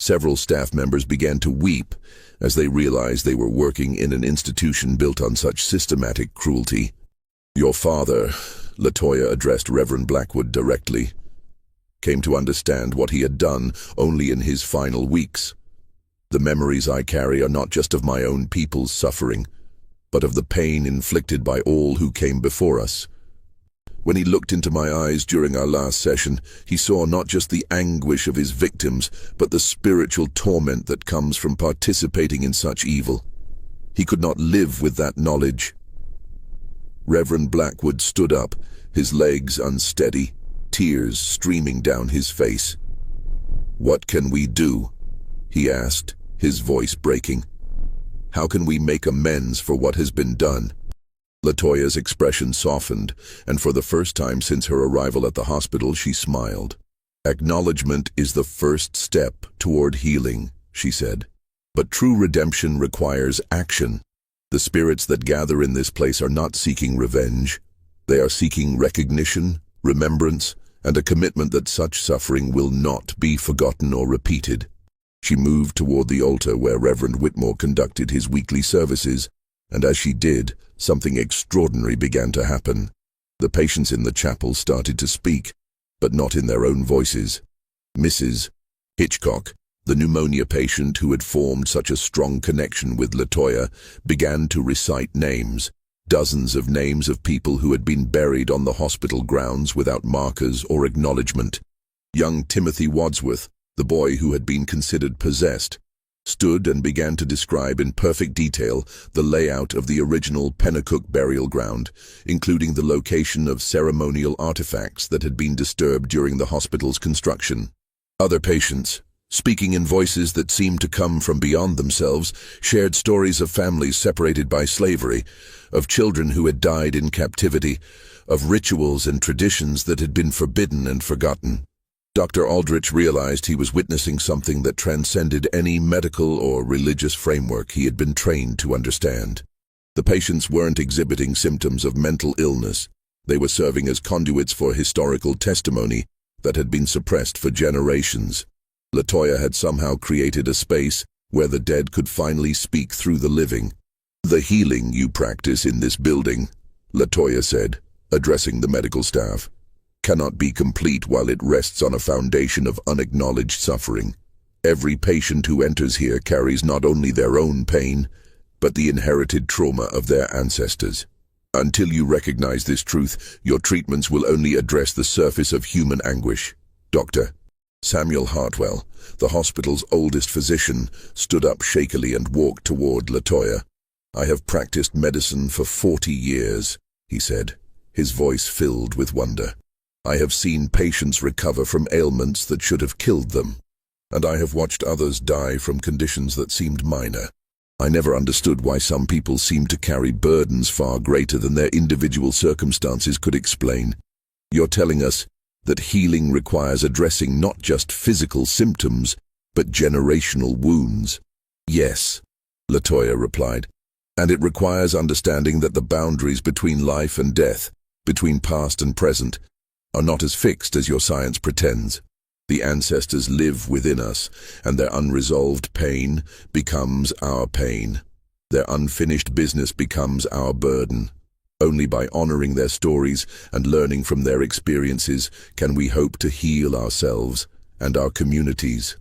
Several staff members began to weep as they realized they were working in an institution built on such systematic cruelty. "Your father," Latoya addressed Reverend Blackwood directly, "came to understand what he had done only in his final weeks. The memories I carry are not just of my own people's suffering, but of the pain inflicted by all who came before us. When he looked into my eyes during our last session, he saw not just the anguish of his victims, but the spiritual torment that comes from participating in such evil. He could not live with that knowledge." Reverend Blackwood stood up, his legs unsteady, tears streaming down his face. "What can we do?" he asked, his voice breaking. "How can we make amends for what has been done?" Latoya's expression softened, and for the first time since her arrival at the hospital, she smiled. "Acknowledgement is the first step toward healing," she said. "But true redemption requires action. The spirits that gather in this place are not seeking revenge. They are seeking recognition, remembrance, and a commitment that such suffering will not be forgotten or repeated." She moved toward the altar where Reverend Whitmore conducted his weekly services, and as she did, something extraordinary began to happen. The patients in the chapel started to speak, but not in their own voices. Mrs. Hitchcock, the pneumonia patient who had formed such a strong connection with Latoya, began to recite names, dozens of names of people who had been buried on the hospital grounds without markers or acknowledgement. Young Timothy Wadsworth, the boy who had been considered possessed, stood and began to describe in perfect detail the layout of the original Pennacook burial ground, including the location of ceremonial artifacts that had been disturbed during the hospital's construction. Other patients, speaking in voices that seemed to come from beyond themselves, shared stories of families separated by slavery, of children who had died in captivity, of rituals and traditions that had been forbidden and forgotten. Dr. Aldrich realized he was witnessing something that transcended any medical or religious framework he had been trained to understand. The patients weren't exhibiting symptoms of mental illness. They were serving as conduits for historical testimony that had been suppressed for generations. Latoya had somehow created a space where the dead could finally speak through the living. "The healing you practice in this building," Latoya said, addressing the medical staff, "cannot be complete while it rests on a foundation of unacknowledged suffering. Every patient who enters here carries not only their own pain, but the inherited trauma of their ancestors. Until you recognize this truth, your treatments will only address the surface of human anguish." Dr. Samuel Hartwell, the hospital's oldest physician, stood up shakily and walked toward Latoya. "I have practiced medicine for 40 years, he said, his voice filled with wonder. "I have seen patients recover from ailments that should have killed them, and I have watched others die from conditions that seemed minor. I never understood why some people seemed to carry burdens far greater than their individual circumstances could explain. You're telling us that healing requires addressing not just physical symptoms, but generational wounds." "Yes," Latoya replied, "and it requires understanding that the boundaries between life and death, between past and present, are not as fixed as your science pretends. The ancestors live within us, and their unresolved pain becomes our pain. Their unfinished business becomes our burden. Only by honoring their stories and learning from their experiences can we hope to heal ourselves and our communities."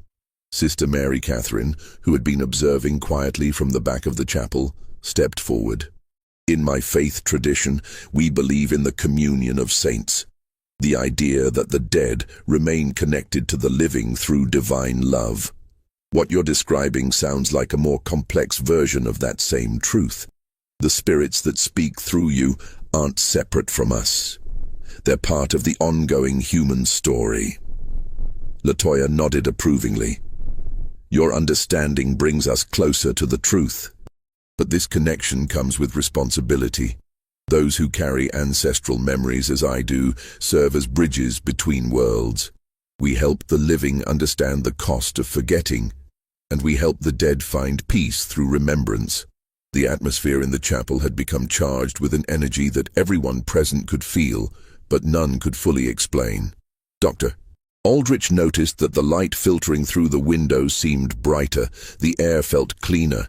Sister Mary Catherine, who had been observing quietly from the back of the chapel, stepped forward. "In my faith tradition, we believe in the communion of saints. The idea that the dead remain connected to the living through divine love. What you're describing sounds like a more complex version of that same truth. The spirits that speak through you aren't separate from us. They're part of the ongoing human story." Latoya nodded approvingly. "Your understanding brings us closer to the truth. But this connection comes with responsibility. Those who carry ancestral memories, as I do, serve as bridges between worlds. We help the living understand the cost of forgetting, and we help the dead find peace through remembrance." The atmosphere in the chapel had become charged with an energy that everyone present could feel, but none could fully explain. Dr. Aldrich noticed that the light filtering through the windows seemed brighter, the air felt cleaner,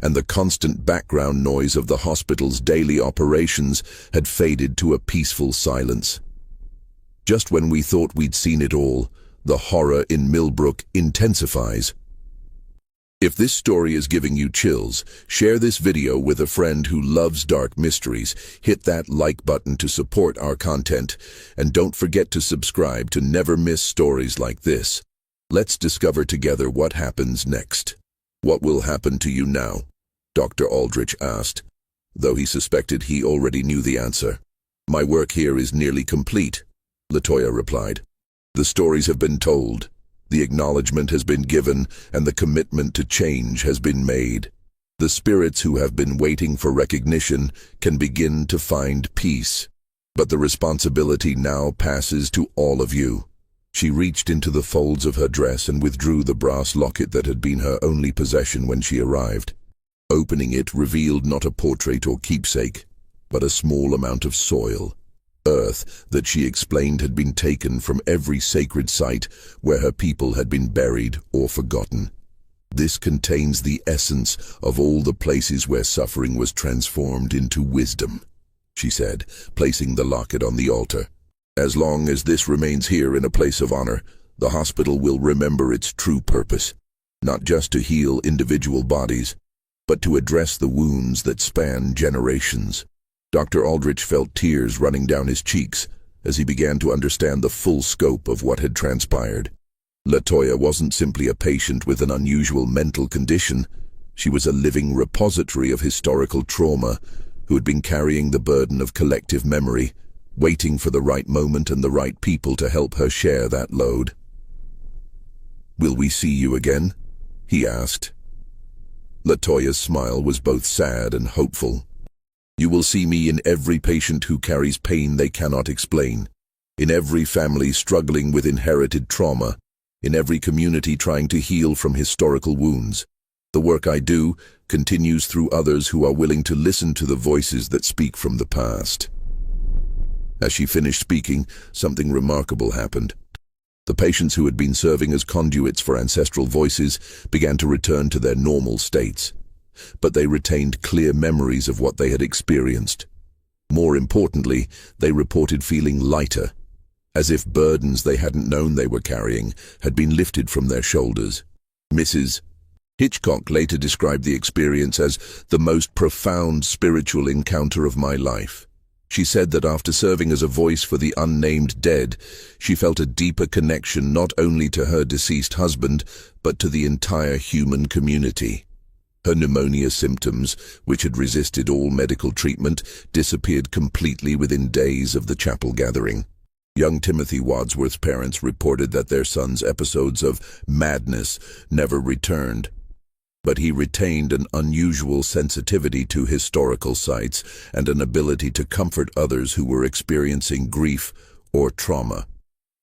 and the constant background noise of the hospital's daily operations had faded to a peaceful silence. "Just when we thought we'd seen it all, the horror in Millbrook intensifies." If this story is giving you chills, share this video with a friend who loves dark mysteries, hit that like button to support our content, and don't forget to subscribe to never miss stories like this. Let's discover together what happens next. "What will happen to you now?" Dr. Aldrich asked, though he suspected he already knew the answer. "My work here is nearly complete," Latoya replied. "The stories have been told, the acknowledgement has been given, and the commitment to change has been made. The spirits who have been waiting for recognition can begin to find peace. But the responsibility now passes to all of you." She reached into the folds of her dress and withdrew the brass locket that had been her only possession when she arrived. Opening it revealed not a portrait or keepsake, but a small amount of soil, earth that she explained had been taken from every sacred site where her people had been buried or forgotten. This contains the essence of all the places where suffering was transformed into wisdom, she said, placing the locket on the altar. As long as this remains here in a place of honor, the hospital will remember its true purpose, not just to heal individual bodies, but to address the wounds that span generations. Dr. Aldrich felt tears running down his cheeks as he began to understand the full scope of what had transpired. Latoya wasn't simply a patient with an unusual mental condition. She was a living repository of historical trauma who had been carrying the burden of collective memory, waiting for the right moment and the right people to help her share that load. "Will we see you again?" he asked. Latoya's smile was both sad and hopeful. "You will see me in every patient who carries pain they cannot explain, in every family struggling with inherited trauma, in every community trying to heal from historical wounds. The work I do continues through others who are willing to listen to the voices that speak from the past." As she finished speaking, something remarkable happened. The patients who had been serving as conduits for ancestral voices began to return to their normal states, but they retained clear memories of what they had experienced. More importantly, they reported feeling lighter, as if burdens they hadn't known they were carrying had been lifted from their shoulders. Mrs. Hitchcock later described the experience as the most profound spiritual encounter of my life. She said that after serving as a voice for the unnamed dead, she felt a deeper connection not only to her deceased husband, but to the entire human community. Her pneumonia symptoms, which had resisted all medical treatment, disappeared completely within days of the chapel gathering. Young Timothy Wadsworth's parents reported that their son's episodes of madness never returned, but he retained an unusual sensitivity to historical sites and an ability to comfort others who were experiencing grief or trauma.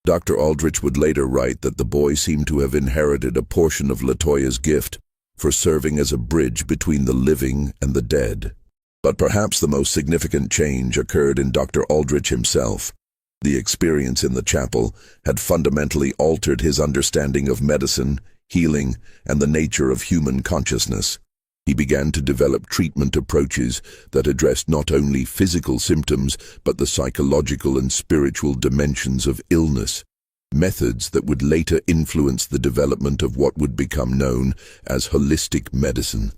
Dr. Aldrich would later write that the boy seemed to have inherited a portion of Latoya's gift for serving as a bridge between the living and the dead. But perhaps the most significant change occurred in Dr. Aldrich himself. The experience in the chapel had fundamentally altered his understanding of medicine, healing, and the nature of human consciousness. He began to develop treatment approaches that addressed not only physical symptoms, but the psychological and spiritual dimensions of illness, methods that would later influence the development of what would become known as holistic medicine.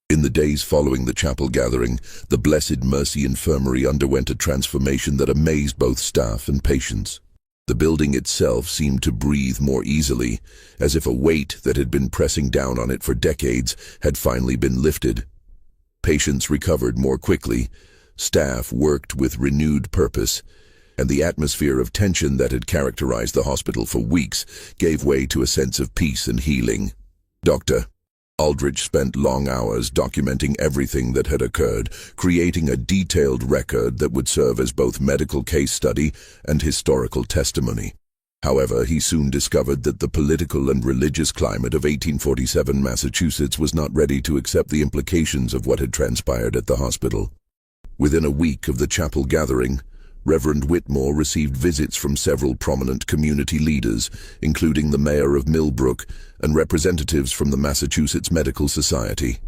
In the days following the chapel gathering, the Blessed Mercy Infirmary underwent a transformation that amazed both staff and patients. The building itself seemed to breathe more easily, as if a weight that had been pressing down on it for decades had finally been lifted. Patients recovered more quickly, staff worked with renewed purpose, and the atmosphere of tension that had characterized the hospital for weeks gave way to a sense of peace and healing. Dr. Aldrich spent long hours documenting everything that had occurred, creating a detailed record that would serve as both medical case study and historical testimony. However, he soon discovered that the political and religious climate of 1847 Massachusetts was not ready to accept the implications of what had transpired at the hospital. Within a week of the chapel gathering, Reverend Whitmore received visits from several prominent community leaders, including the mayor of Millbrook and representatives from the Massachusetts Medical Society.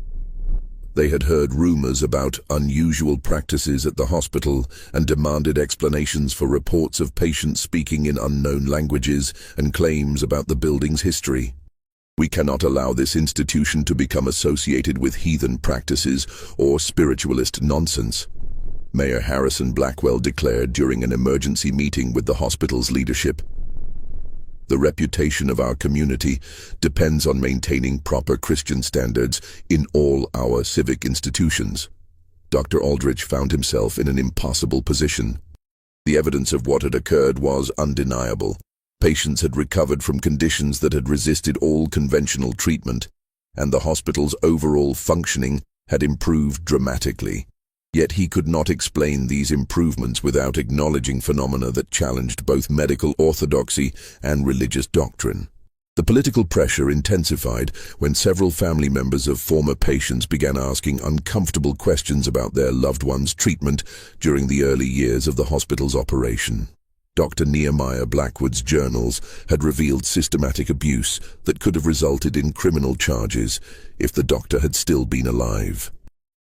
They had heard rumors about unusual practices at the hospital and demanded explanations for reports of patients speaking in unknown languages and claims about the building's history. "We cannot allow this institution to become associated with heathen practices or spiritualist nonsense," Mayor Harrison Blackwell declared during an emergency meeting with the hospital's leadership. "The reputation of our community depends on maintaining proper Christian standards in all our civic institutions." Dr. Aldrich found himself in an impossible position. The evidence of what had occurred was undeniable. Patients had recovered from conditions that had resisted all conventional treatment, and the hospital's overall functioning had improved dramatically. Yet he could not explain these improvements without acknowledging phenomena that challenged both medical orthodoxy and religious doctrine. The political pressure intensified when several family members of former patients began asking uncomfortable questions about their loved ones' treatment during the early years of the hospital's operation. Dr. Nehemiah Blackwood's journals had revealed systematic abuse that could have resulted in criminal charges if the doctor had still been alive.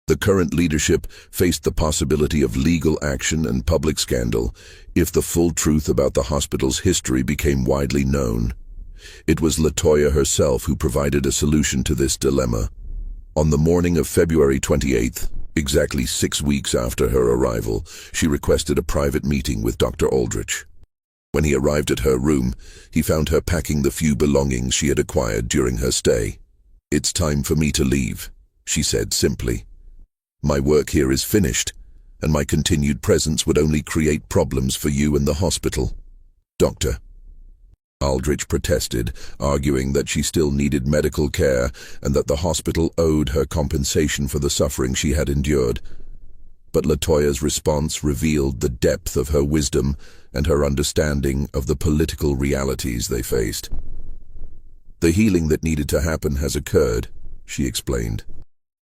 The current leadership faced the possibility of legal action and public scandal if the full truth about the hospital's history became widely known. It was Latoya herself who provided a solution to this dilemma. On the morning of February 28th, exactly 6 weeks after her arrival, she requested a private meeting with Dr. Aldrich. When he arrived at her room, he found her packing the few belongings she had acquired during her stay. "It's time for me to leave," she said simply. "My work here is finished, and my continued presence would only create problems for you and the hospital." "Doctor," Aldrich protested, arguing that she still needed medical care and that the hospital owed her compensation for the suffering she had endured. But Latoya's response revealed the depth of her wisdom and her understanding of the political realities they faced. "The healing that needed to happen has occurred," she explained.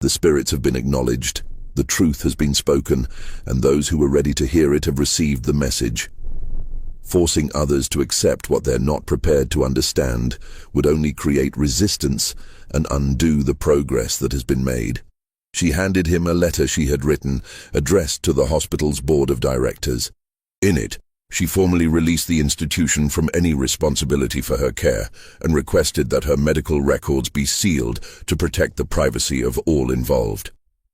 "The spirits have been acknowledged, the truth has been spoken, and those who were ready to hear it have received the message. Forcing others to accept what they're not prepared to understand would only create resistance and undo the progress that has been made." She handed him a letter she had written, addressed to the hospital's board of directors. In it, she formally released the institution from any responsibility for her care and requested that her medical records be sealed to protect the privacy of all involved.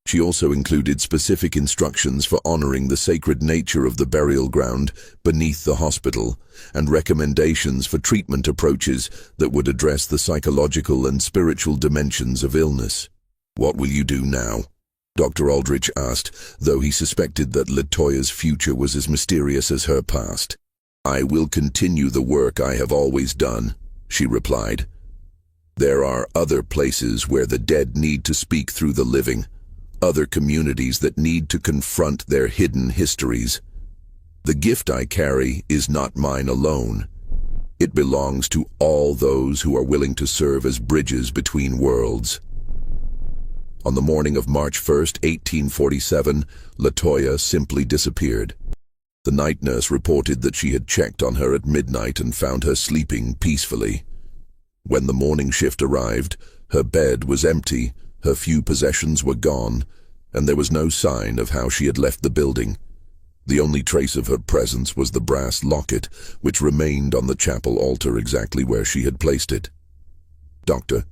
She also included specific instructions for honoring the sacred nature of the burial ground beneath the hospital and recommendations for treatment approaches that would address the psychological and spiritual dimensions of illness. "What will you do now?" Dr. Aldrich asked, though he suspected that Latoya's future was as mysterious as her past. "I will continue the work I have always done," she replied. "There are other places where the dead need to speak through the living, other communities that need to confront their hidden histories. The gift I carry is not mine alone. It belongs to all those who are willing to serve as bridges between worlds." On the morning of March 1st, 1847, Latoya simply disappeared. The night nurse reported that she had checked on her at midnight and found her sleeping peacefully. When the morning shift arrived, her bed was empty, her few possessions were gone, and there was no sign of how she had left the building. The only trace of her presence was the brass locket, which remained on the chapel altar exactly where she had placed it. Dr.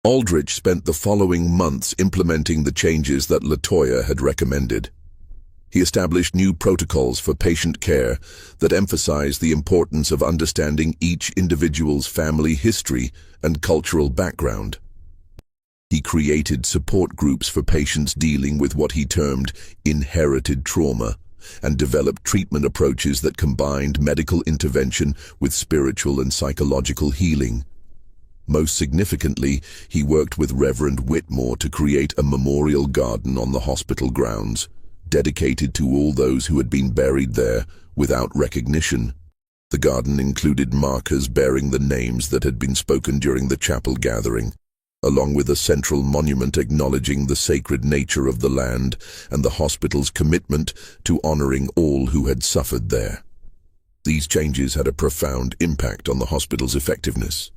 Aldrich spent the following months implementing the changes that Latoya had recommended. He established new protocols for patient care that emphasized the importance of understanding each individual's family history and cultural background. He created support groups for patients dealing with what he termed inherited trauma and developed treatment approaches that combined medical intervention with spiritual and psychological healing. Most significantly, he worked with Reverend Whitmore to create a memorial garden on the hospital grounds, dedicated to all those who had been buried there without recognition. The garden included markers bearing the names that had been spoken during the chapel gathering, along with a central monument acknowledging the sacred nature of the land and the hospital's commitment to honoring all who had suffered there. These changes had a profound impact on the hospital's effectiveness.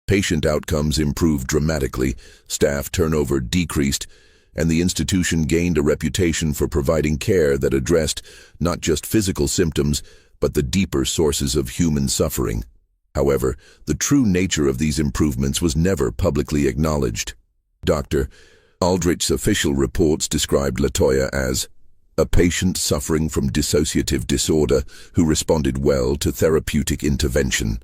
Patient outcomes improved dramatically, staff turnover decreased, and the institution gained a reputation for providing care that addressed not just physical symptoms, but the deeper sources of human suffering. However, the true nature of these improvements was never publicly acknowledged. Dr. Aldrich's official reports described Latoya as a patient suffering from dissociative disorder who responded well to therapeutic intervention.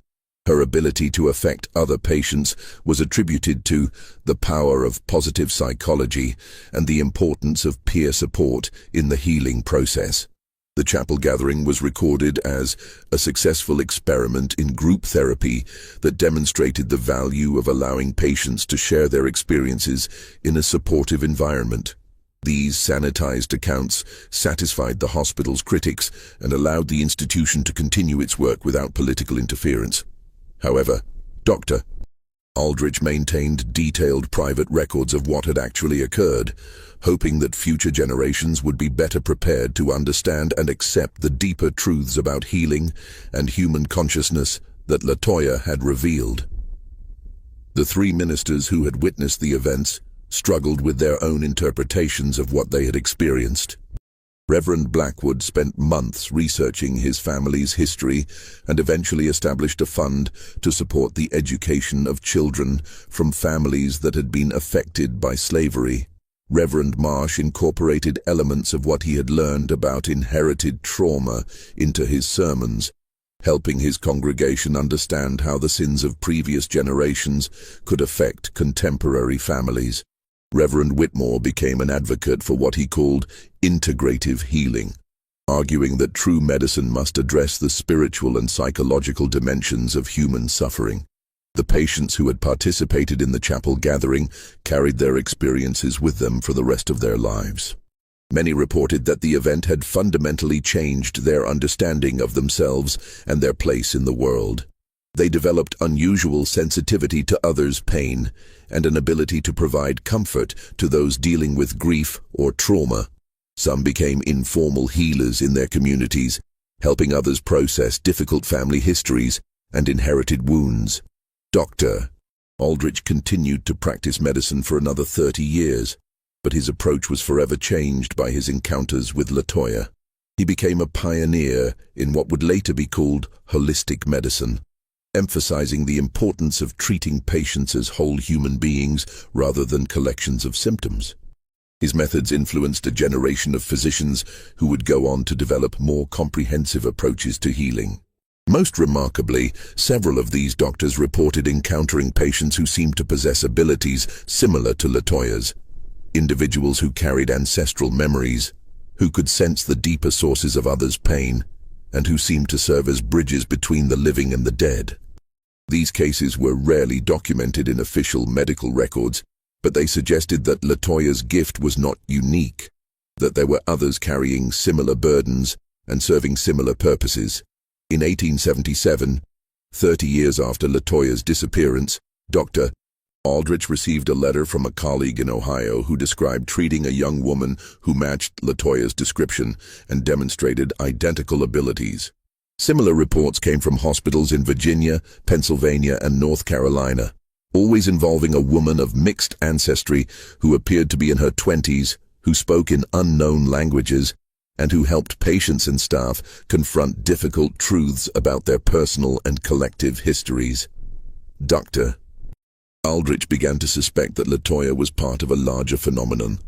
Her ability to affect other patients was attributed to the power of positive psychology and the importance of peer support in the healing process. The chapel gathering was recorded as a successful experiment in group therapy that demonstrated the value of allowing patients to share their experiences in a supportive environment. These sanitized accounts satisfied the hospital's critics and allowed the institution to continue its work without political interference. However, Dr. Aldrich maintained detailed private records of what had actually occurred, hoping that future generations would be better prepared to understand and accept the deeper truths about healing and human consciousness that Latoya had revealed. The three ministers who had witnessed the events struggled with their own interpretations of what they had experienced. Reverend Blackwood spent months researching his family's history and eventually established a fund to support the education of children from families that had been affected by slavery. Reverend Marsh incorporated elements of what he had learned about inherited trauma into his sermons, helping his congregation understand how the sins of previous generations could affect contemporary families. Reverend Whitmore became an advocate for what he called integrative healing, arguing that true medicine must address the spiritual and psychological dimensions of human suffering. The patients who had participated in the chapel gathering carried their experiences with them for the rest of their lives. Many reported that the event had fundamentally changed their understanding of themselves and their place in the world. They developed unusual sensitivity to others' pain and an ability to provide comfort to those dealing with grief or trauma. Some became informal healers in their communities, helping others process difficult family histories and inherited wounds. Dr. Aldrich continued to practice medicine for another 30 years, but his approach was forever changed by his encounters with Latoya. He became a pioneer in what would later be called holistic medicine, emphasizing the importance of treating patients as whole human beings rather than collections of symptoms. His methods influenced a generation of physicians who would go on to develop more comprehensive approaches to healing. Most remarkably, several of these doctors reported encountering patients who seemed to possess abilities similar to Latoya's, individuals who carried ancestral memories, who could sense the deeper sources of others' pain, and who seemed to serve as bridges between the living and the dead. These cases were rarely documented in official medical records, but they suggested that Latoya's gift was not unique, that there were others carrying similar burdens and serving similar purposes. In 1877, 30 years after Latoya's disappearance, Dr. Aldrich received a letter from a colleague in Ohio who described treating a young woman who matched Latoya's description and demonstrated identical abilities. Similar reports came from hospitals in Virginia, Pennsylvania, and North Carolina, always involving a woman of mixed ancestry who appeared to be in her 20s, who spoke in unknown languages, and who helped patients and staff confront difficult truths about their personal and collective histories. Dr. Aldrich began to suspect that Latoya was part of a larger phenomenon,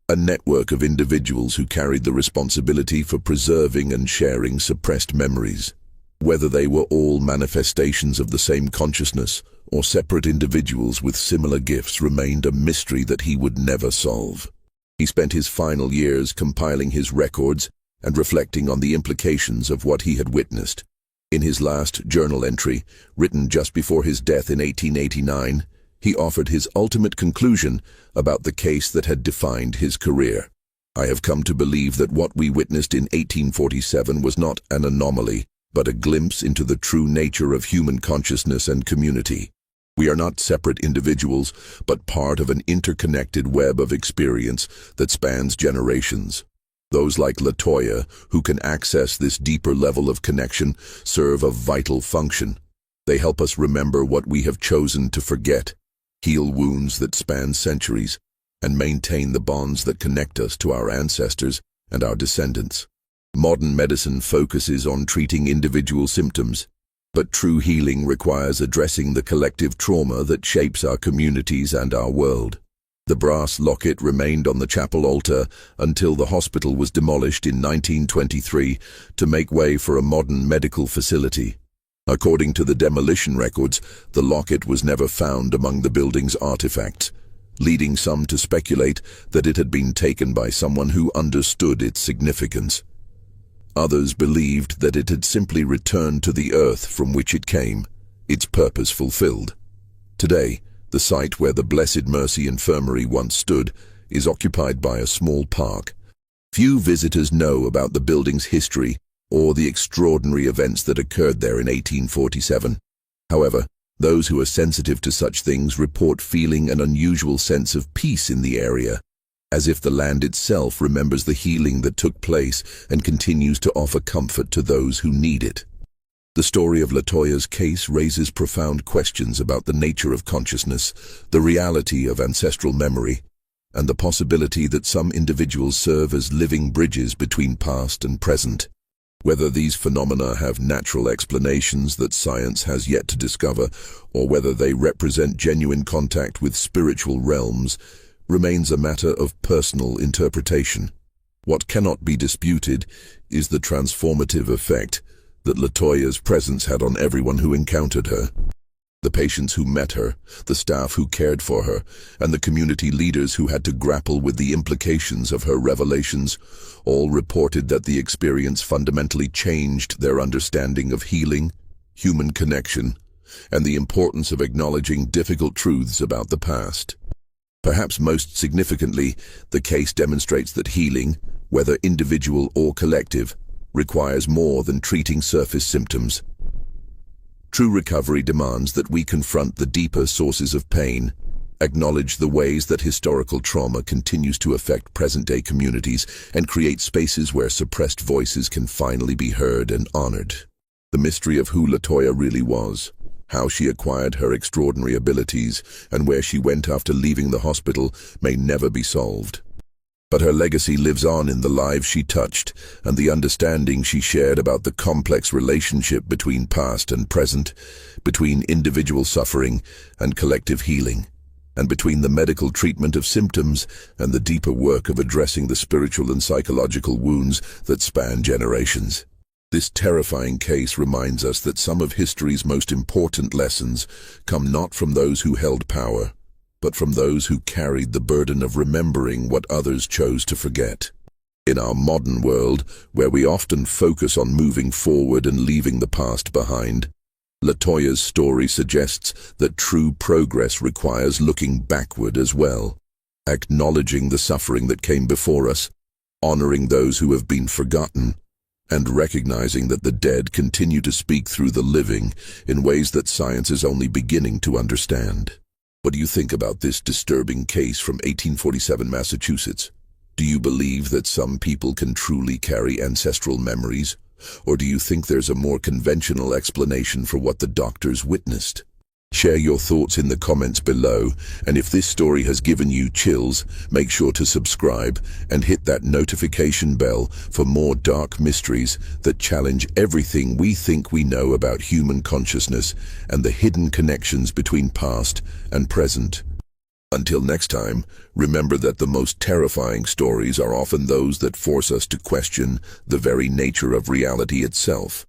a network of individuals who carried the responsibility for preserving and sharing suppressed memories. Whether they were all manifestations of the same consciousness or separate individuals with similar gifts remained a mystery that he would never solve. He spent his final years compiling his records and reflecting on the implications of what he had witnessed. In his last journal entry, written just before his death in 1889, he offered his ultimate conclusion about the case that had defined his career. I have come to believe that what we witnessed in 1847 was not an anomaly, but a glimpse into the true nature of human consciousness and community. We are not separate individuals, but part of an interconnected web of experience that spans generations. Those like Latoya, who can access this deeper level of connection, serve a vital function. They help us remember what we have chosen to forget, heal wounds that span centuries, and maintain the bonds that connect us to our ancestors and our descendants. Modern medicine focuses on treating individual symptoms, but true healing requires addressing the collective trauma that shapes our communities and our world. The brass locket remained on the chapel altar until the hospital was demolished in 1923 to make way for a modern medical facility. According to the demolition records, the locket was never found among the building's artifacts, leading some to speculate that it had been taken by someone who understood its significance. Others believed that it had simply returned to the earth from which it came, its purpose fulfilled. Today, the site where the Blessed Mercy Infirmary once stood is occupied by a small park. Few visitors know about the building's history or the extraordinary events that occurred there in 1847. However, Those who are sensitive to such things report feeling an unusual sense of peace in the area, as if the land itself remembers the healing that took place and continues to offer comfort to those who need it. The story of Latoya's case raises profound questions about the nature of consciousness, the reality of ancestral memory, and the possibility that some individuals serve as living bridges between past and present. Whether these phenomena have natural explanations that science has yet to discover, or whether they represent genuine contact with spiritual realms, remains a matter of personal interpretation. What cannot be disputed is the transformative effect that Latoya's presence had on everyone who encountered her. The patients who met her, the staff who cared for her, and the community leaders who had to grapple with the implications of her revelations all reported that the experience fundamentally changed their understanding of healing, human connection, and the importance of acknowledging difficult truths about the past. Perhaps most significantly, the case demonstrates that healing, whether individual or collective, requires more than treating surface symptoms. True recovery demands that we confront the deeper sources of pain, acknowledge the ways that historical trauma continues to affect present-day communities, and create spaces where suppressed voices can finally be heard and honored. The mystery of who Latoya really was, how she acquired her extraordinary abilities, and where she went after leaving the hospital may never be solved. But her legacy lives on in the lives she touched and the understanding she shared about the complex relationship between past and present, between individual suffering and collective healing, and between the medical treatment of symptoms and the deeper work of addressing the spiritual and psychological wounds that span generations. This terrifying case reminds us that some of history's most important lessons come not from those who held power, but from those who carried the burden of remembering what others chose to forget. In our modern world, where we often focus on moving forward and leaving the past behind, Latoya's story suggests that true progress requires looking backward as well, acknowledging the suffering that came before us, honoring those who have been forgotten, and recognizing that the dead continue to speak through the living in ways that science is only beginning to understand. What do you think about this disturbing case from 1847 Massachusetts? Do you believe that some people can truly carry ancestral memories? Or do you think there's a more conventional explanation for what the doctors witnessed? Share your thoughts in the comments below, and if this story has given you chills, make sure to subscribe and hit that notification bell for more dark mysteries that challenge everything we think we know about human consciousness and the hidden connections between past and present. Until next time, remember that the most terrifying stories are often those that force us to question the very nature of reality itself.